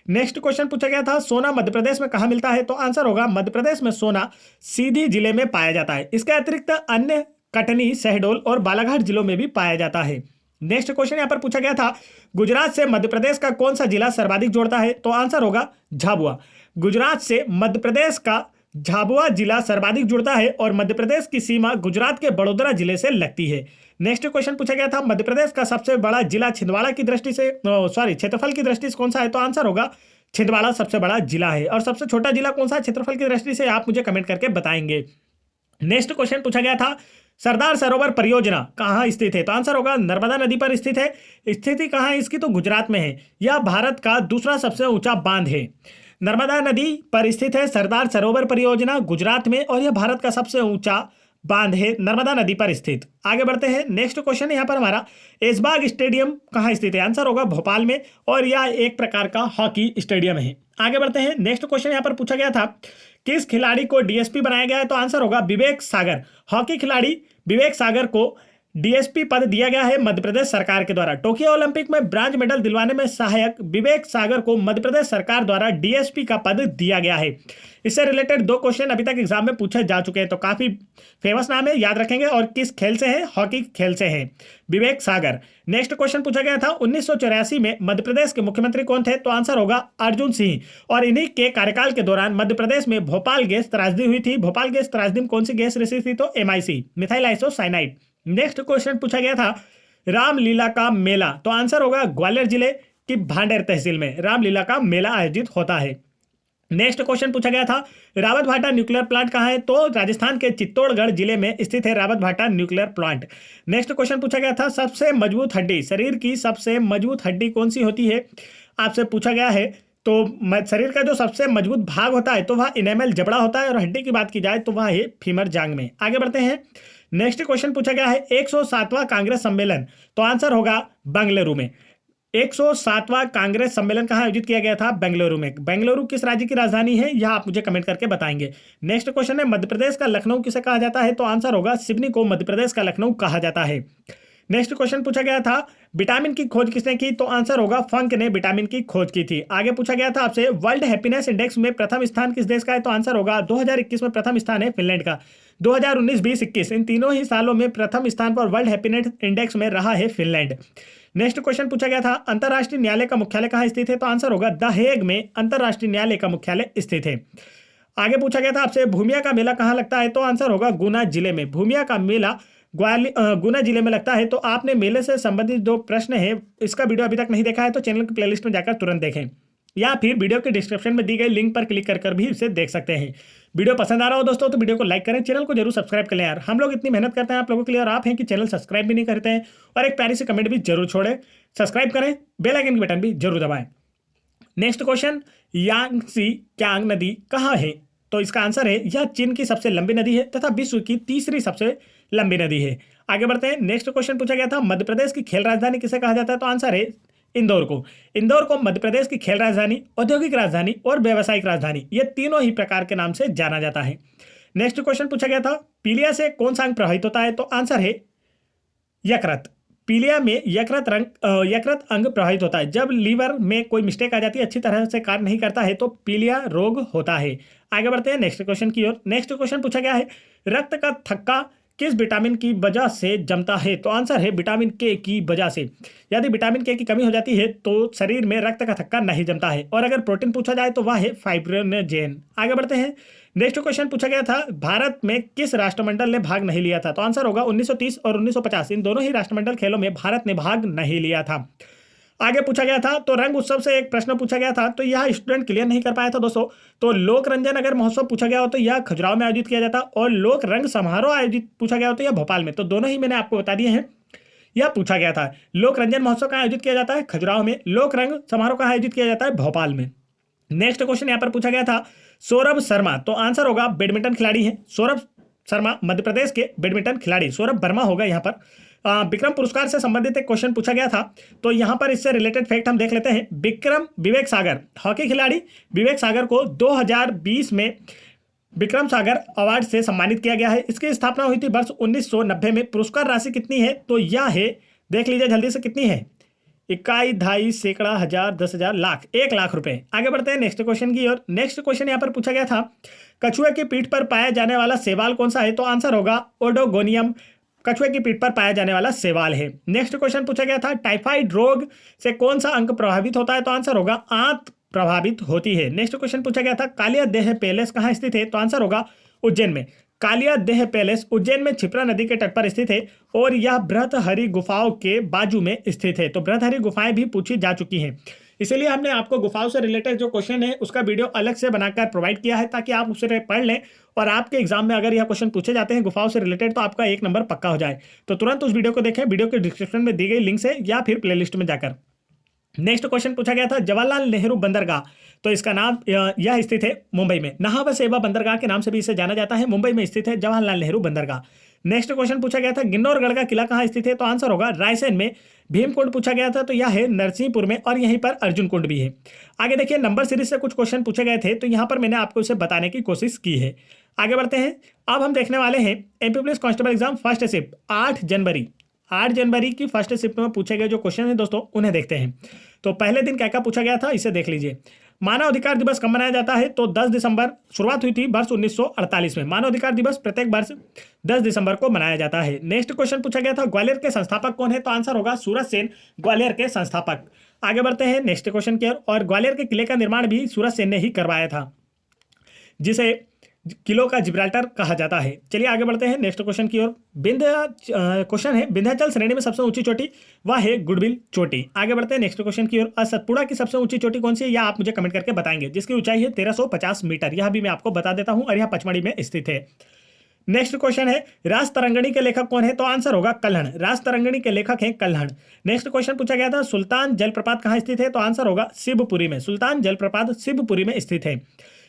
नेक्स्ट क्वेश्चन पूछा गया था सोना मध्य प्रदेश में कहां मिलता है, तो आंसर होगा मध्य प्रदेश में सोना सीधी जिले में पाया जाता है। इसके अतिरिक्त अन्य कटनी, शहडोल और बालाघाट जिलों में भी पाया जाता है। नेक्स्ट क्वेश्चन यहां पर पूछा गया था गुजरात से मध्य प्रदेश का कौन सा जिला सर्वाधिक जोड़ता है, तो आंसर होगा झाबुआ। गुजरात से मध्य प्रदेश का झाबुआ जिला सर्वाधिक जुड़ता है और मध्य प्रदेश की सीमा गुजरात के बड़ोदरा जिले से लगती है। नेक्स्ट क्वेश्चन पूछा गया था मध्य प्रदेश का सबसे बड़ा जिला छिंदवाड़ा की दृष्टि से, क्षेत्रफल की दृष्टि से कौन सा है, तो आंसर होगा छिंदवाड़ा सबसे बड़ा जिला है। और सबसे छोटा जिला कौन सा है क्षेत्रफल की दृष्टि से, आप मुझे कमेंट करके बताएंगे। नेक्स्ट क्वेश्चन पूछा गया था सरदार सरोवर परियोजना कहाँ स्थित है, तो आंसर होगा नर्मदा नदी पर स्थित है। स्थिति कहाँ है इसकी, तो गुजरात में है। यह भारत का दूसरा सबसे ऊंचा बांध है। नर्मदा नदी पर स्थित है सरदार सरोवर परियोजना गुजरात में और यह भारत का सबसे ऊंचा बांध है, नर्मदा नदी पर स्थित। आगे बढ़ते हैं। नेक्स्ट क्वेश्चन यहाँ पर हमारा ऐशबाग स्टेडियम कहाँ स्थित है, आंसर होगा भोपाल में और यह एक प्रकार का हॉकी स्टेडियम है। आगे बढ़ते हैं। नेक्स्ट क्वेश्चन यहाँ पर पूछा गया था किस खिलाड़ी को डीएसपी बनाया गया है, तो आंसर होगा विवेक सागर। हॉकी खिलाड़ी विवेक सागर को डीएसपी पद दिया गया है मध्य प्रदेश सरकार के द्वारा। टोक्यो ओलंपिक में ब्रांज मेडल दिलवाने में सहायक विवेक सागर को मध्य प्रदेश सरकार द्वारा डीएसपी का पद दिया गया है। इससे रिलेटेड 2 क्वेश्चन अभी तक एग्जाम में पूछे जा चुके हैं, तो काफी फेमस नाम है, याद रखेंगे। और किस खेल से है, हॉकी खेल से है विवेक सागर। नेक्स्ट क्वेश्चन पूछा गया था 1984 में मध्य प्रदेश के मुख्यमंत्री कौन थे, तो आंसर होगा अर्जुन सिंह। और इन्हीं के कार्यकाल के दौरान मध्य प्रदेश में भोपाल गैस त्रासदी हुई थी। भोपाल गैस त्रासदी में कौन सी गैस रिसी थी, तो MIC methyl isocyanide. Next question पूछा गया था रामलीला का मेला, तो आंसर होगा ग्वालियर जिले की भांडेर तहसील में रामलीला का मेला आयोजित होता है। नेक्स्ट क्वेश्चन पूछा गया था रावत भाटा न्यूक्लियर प्लांट कहाँ है, तो राजस्थान के चित्तौड़गढ़ जिले में स्थित है रावत भाटा न्यूक्लियर प्लांट। नेक्स्ट क्वेश्चन पूछा गया था सबसे मजबूत हड्डी, शरीर की सबसे मजबूत हड्डी कौन सी होती है, आपसे पूछा गया है। तो शरीर का जो सबसे मजबूत भाग होता है तो वह इनेमल जबड़ा होता है और हड्डी की बात की जाए तो वह है फीमर जांग में। आगे बढ़ते हैं। नेक्स्ट क्वेश्चन पूछा गया है 107वां कांग्रेस सम्मेलन, तो आंसर होगा बेंगलुरु में। 107वां कांग्रेस सम्मेलन कहाँ आयोजित किया गया था, बेंगलुरु में। बेंगलुरु किस राज्य की राजधानी है, यह आप मुझे कमेंट करके बताएंगे। नेक्स्ट क्वेश्चन है मध्य प्रदेश का लखनऊ किसे कहा जाता है, तो आंसर होगा सिवनी को मध्य प्रदेश का लखनऊ कहा जाता है। नेक्स्ट क्वेश्चन पूछा गया था विटामिन की खोज किसने की, तो आंसर होगा फंक ने विटामिन की खोज की थी। आगे पूछा गया था आपसे वर्ल्ड हैप्पीनेस इंडेक्स में प्रथम स्थान किस देश का है, तो आंसर होगा 2021 में प्रथम स्थान है फिनलैंड का। 2019, 20, 21 इन तीनों ही सालों में प्रथम स्थान पर वर्ल्ड हैप्पीनेस इंडेक्स में रहा है फिनलैंड। नेक्स्ट क्वेश्चन पूछा गया था अंतर्राष्ट्रीय न्यायालय का मुख्यालय कहाँ स्थित है, तो आंसर होगा द हेग में अंतर्राष्ट्रीय न्यायालय का मुख्यालय स्थित है। आगे पूछा गया था आपसे भूमिया का मेला कहाँ लगता है, तो आंसर होगा गुना जिले में। भूमिया का मेला गुना जिले में लगता है। तो आपने मेले से संबंधित जो प्रश्न है इसका वीडियो अभी तक नहीं देखा है तो चैनल की प्लेलिस्ट में जाकर तुरंत देखें। या फिर वीडियो के डिस्क्रिप्शन में दी गई लिंक पर क्लिक कर भी इसे देख सकते हैं। वीडियो पसंद आ रहा हो दोस्तों तो वीडियो को लाइक करें, चैनल को जरूर सब्सक्राइब कर लें यार, हम लोग इतनी मेहनत करते हैं आप लोगों के लिए और आप हैं कि चैनल सब्सक्राइब भी नहीं करते हैं। और एक प्यारी सी कमेंट भी जरूर छोड़ें, सब्सक्राइब करें, बेल आइकन की बटन भी जरूर दबाएं। नेक्स्ट क्वेश्चन, यांगसी क्यांग नदी कहाँ है? तो इसका आंसर है यह चीन की सबसे लंबी नदी है तथा विश्व की तीसरी सबसे लंबी नदी है। आगे बढ़ते हैं। नेक्स्ट क्वेश्चन पूछा गया था मध्य प्रदेश की खेल राजधानी किसे कहा जाता है? तो आंसर है इंदौर को। इंदौर को मध्य प्रदेश की खेल राजधानी, औद्योगिक राजधानी और व्यावसायिक राजधानी, ये तीनों ही प्रकार के नाम से जाना जाता है। नेक्स्ट क्वेश्चन पूछा गया था पीलिया से कौन सा अंग प्रभावित होता है? तो आंसर है यकृत। पीलिया में यकृत अंग प्रभावित होता है। जब लीवर में कोई मिस्टेक आ जाती है, अच्छी तरह से कार्य नहीं करता है, तो पीलिया रोग होता है। आगे बढ़ते हैं नेक्स्ट क्वेश्चन की ओर। नेक्स्ट क्वेश्चन पूछा गया है रक्त का थक्का किस विटामिन की वजह से जमता है? तो आंसर है विटामिन के की वजह से। यदि विटामिन के की कमी हो जाती है तो शरीर में रक्त का थक्का नहीं जमता है। और अगर प्रोटीन पूछा जाए तो वह है फाइब्रोनेजेन। आगे बढ़ते हैं। नेक्स्ट क्वेश्चन पूछा गया था भारत में किस राष्ट्रमंडल ने भाग नहीं लिया था? तो आंसर होगा 1930 और 1950, इन दोनों ही राष्ट्रमंडल खेलों में भारत ने भाग नहीं लिया था। आगे पूछा गया था तो रंग उत्सव से एक प्रश्न पूछा गया था, तो यह स्टूडेंट क्लियर नहीं कर पाया था दोस्तों। तो लोक रंजन अगर महोत्सव पूछा गया हो तो यह खजुराहो में आयोजित किया जाता, और लोक रंग समारोह आयोजित पूछा गया हो तो यह भोपाल में। तो दोनों ही मैंने आपको बता दिए हैं। यह पूछा गया था लोक रंजन महोत्सव कहाँ आयोजित किया जाता है? खजुराहो में। लोक रंग समारोह कहाँ आयोजित किया जाता है? भोपाल में। नेक्स्ट क्वेश्चन यहाँ पर पूछा गया था सौरभ शर्मा, तो आंसर होगा बैडमिंटन खिलाड़ी हैं सौरभ शर्मा, मध्य प्रदेश के बैडमिंटन खिलाड़ी। सौरभ वर्मा होगा यहाँ पर। विक्रम पुरस्कार से संबंधित एक क्वेश्चन पूछा गया था, तो यहाँ पर इससे रिलेटेड फैक्ट हम देख लेते हैं। विवेक सागर हॉकी खिलाड़ी विवेक सागर को 2020 में विक्रम सागर अवार्ड से सम्मानित किया गया है। इसकी स्थापना हुई थी वर्ष 1990 में। पुरस्कार राशि कितनी है? तो यह है, देख लीजिए जल्दी से, कितनी है? इकाई, ढाई, सैकड़ा, हजार, 10,000, लाख, 1 लाख रुपए। आगे बढ़ते हैं नेक्स्ट क्वेश्चन की ओर। नेक्स्ट क्वेश्चन यहाँ पर पूछा गया था कछुए की पीठ पर पाया जाने वाला शैवाल कौन सा है? तो आंसर होगा ओडोगोनियम, कछुए की पीठ पर पाया जाने वाला शैवाल है। नेक्स्ट क्वेश्चन पूछा गया था टाइफाइड रोग से कौन सा अंग प्रभावित होता है? तो आंसर होगा आंत प्रभावित होती है। नेक्स्ट क्वेश्चन पूछा गया था कालिया देह पैलेस कहाँ स्थित है? तो आंसर होगा उज्जैन में। कालिया देह पैलेस उज्जैन में क्षिप्रा नदी के तट पर स्थित है और यह बृहदहरि गुफाओं के बाजू में स्थित है। तो बृहदहरि गुफाएं भी पूछी जा चुकी हैं, इसीलिए हमने आपको गुफाओं से रिलेटेड जो क्वेश्चन है उसका वीडियो अलग से बनाकर प्रोवाइड किया है, ताकि आप उसे पढ़ लें और आपके एग्जाम में अगर यह क्वेश्चन पूछे जाते हैं गुफाओं से रिलेटेड तो आपका 1 नंबर पक्का हो जाए। तो तुरंत उस वीडियो को देखें, वीडियो के डिस्क्रिप्शन में दी गई लिंक से या फिर प्लेलिस्ट में जाकर। नेक्स्ट क्वेश्चन पूछा गया था जवाहरलाल नेहरू बंदरगाह, तो इसका नाम यह स्थित है मुंबई में। नहावा सेवा बंदरगाह के नाम से भी इसे जाना जाता है। मुंबई में स्थित है जवाहरलाल नेहरू बंदरगाह। नेक्स्ट क्वेश्चन पूछा गया था गिन्नौरगढ़ का किला कहाँ स्थित है? तो आंसर होगा रायसेन में। भीमकुंड पूछा गया था, तो यह है नरसिंहपुर में, और यहीं पर अर्जुन कुंड भी है। आगे देखिए नंबर सीरीज से कुछ क्वेश्चन पूछे गए थे, तो यहाँ पर मैंने आपको इसे बताने की कोशिश की है। आगे बढ़ते हैं। अब हम देखने वाले हैं MP police constable exam first shift 8 जनवरी की फर्स्ट शिफ्ट में पूछे गए जो क्वेश्चन हैं दोस्तों उन्हें देखते हैं। तो पहले दिन क्या क्या पूछा गया था इसे देख लीजिए। मानव अधिकार दिवस कब मनाया जाता है? तो 10 दिसंबर। शुरुआत हुई थी वर्ष 1948 में। मानव अधिकार दिवस प्रत्येक वर्ष 10 दिसंबर को मनाया जाता है। नेक्स्ट क्वेश्चन पूछा गया था ग्वालियर के संस्थापक कौन है? तो आंसर होगा सूरज सेन, ग्वालियर के संस्थापक। आगे बढ़ते हैं नेक्स्ट क्वेश्चन की ओर। और ग्वालियर के किले का निर्माण भी सूरज सेन ने ही करवाया था, जिसे किलो का जिब्राल्टर कहा जाता है। चलिए आगे बढ़ते हैं नेक्स्ट क्वेश्चन की ओर। क्वेश्चन है विंध्याचल श्रेणी में सबसे ऊंची चोटी वह है गुडविल चोटी। आगे बढ़ते हैं नेक्स्ट क्वेश्चन की ओर। सतपुड़ा की सबसे ऊंची चोटी कौन सी है? यह आप मुझे कमेंट करके बताएंगे, जिसकी ऊंचाई है 1350 मीटर। यह भी मैं आपको बता देता हूं, और यह पचमढ़ी में स्थित है। नेक्स्ट क्वेश्चन है रास तरंगणी के लेखक कौन है? तो आंसर होगा कल्हण। रास तरंगणी के लेखक हैं कल्हण। नेक्स्ट क्वेश्चन पूछा गया था सुल्तान जलप्रपात कहाँ स्थित है? तो आंसर होगा शिवपुरी में। सुल्तान जलप्रपात शिवपुरी में स्थित है।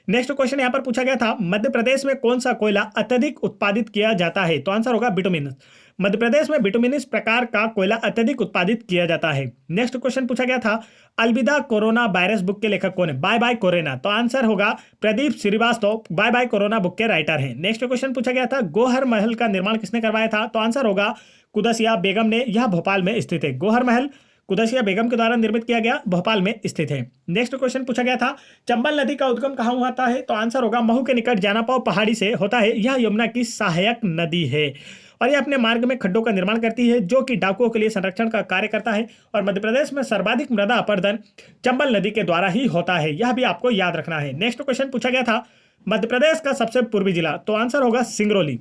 नेक्स्ट क्वेश्चन यहां पर पूछा गया था मध्य प्रदेश में कौन सा कोयला अत्यधिक उत्पादित किया जाता है? तो आंसर होगा बिटुमिनस। मध्य प्रदेश में बिटुमिनस प्रकार का कोयला अत्यधिक उत्पादित किया जाता है। नेक्स्ट क्वेश्चन पूछा गया था अलविदा कोरोना वायरस बुक के लेखक कौन है? Bye bye corona. तो आंसर होगा Pradeep Srivastava, bye bye corona book के राइटर हैं। नेक्स्ट क्वेश्चन पूछा गया था गोहर महल का निर्माण किसने करवाया था? तो आंसर होगा कुदसिया बेगम ने। यह भोपाल में स्थित है। गोहर महल कुदसिया बेगम के द्वारा निर्मित किया गया, भोपाल में स्थित है। नेक्स्ट क्वेश्चन पूछा गया था चंबल नदी का उद्गम कहाँ होता है? तो आंसर होगा महू के निकट जानापाव पहाड़ी से होता है। यह यमुना की सहायक नदी है और यह अपने मार्ग में खड्डों का निर्माण करती है, जो कि डाकुओं के लिए संरक्षण का कार्य करता है। और मध्य प्रदेश में सर्वाधिक मृदा अपरदन चंबल नदी के द्वारा ही होता है, यह भी आपको याद रखना है। नेक्स्ट क्वेश्चन पूछा गया था मध्य प्रदेश का सबसे पूर्वी जिला, तो आंसर होगा सिंगरौली।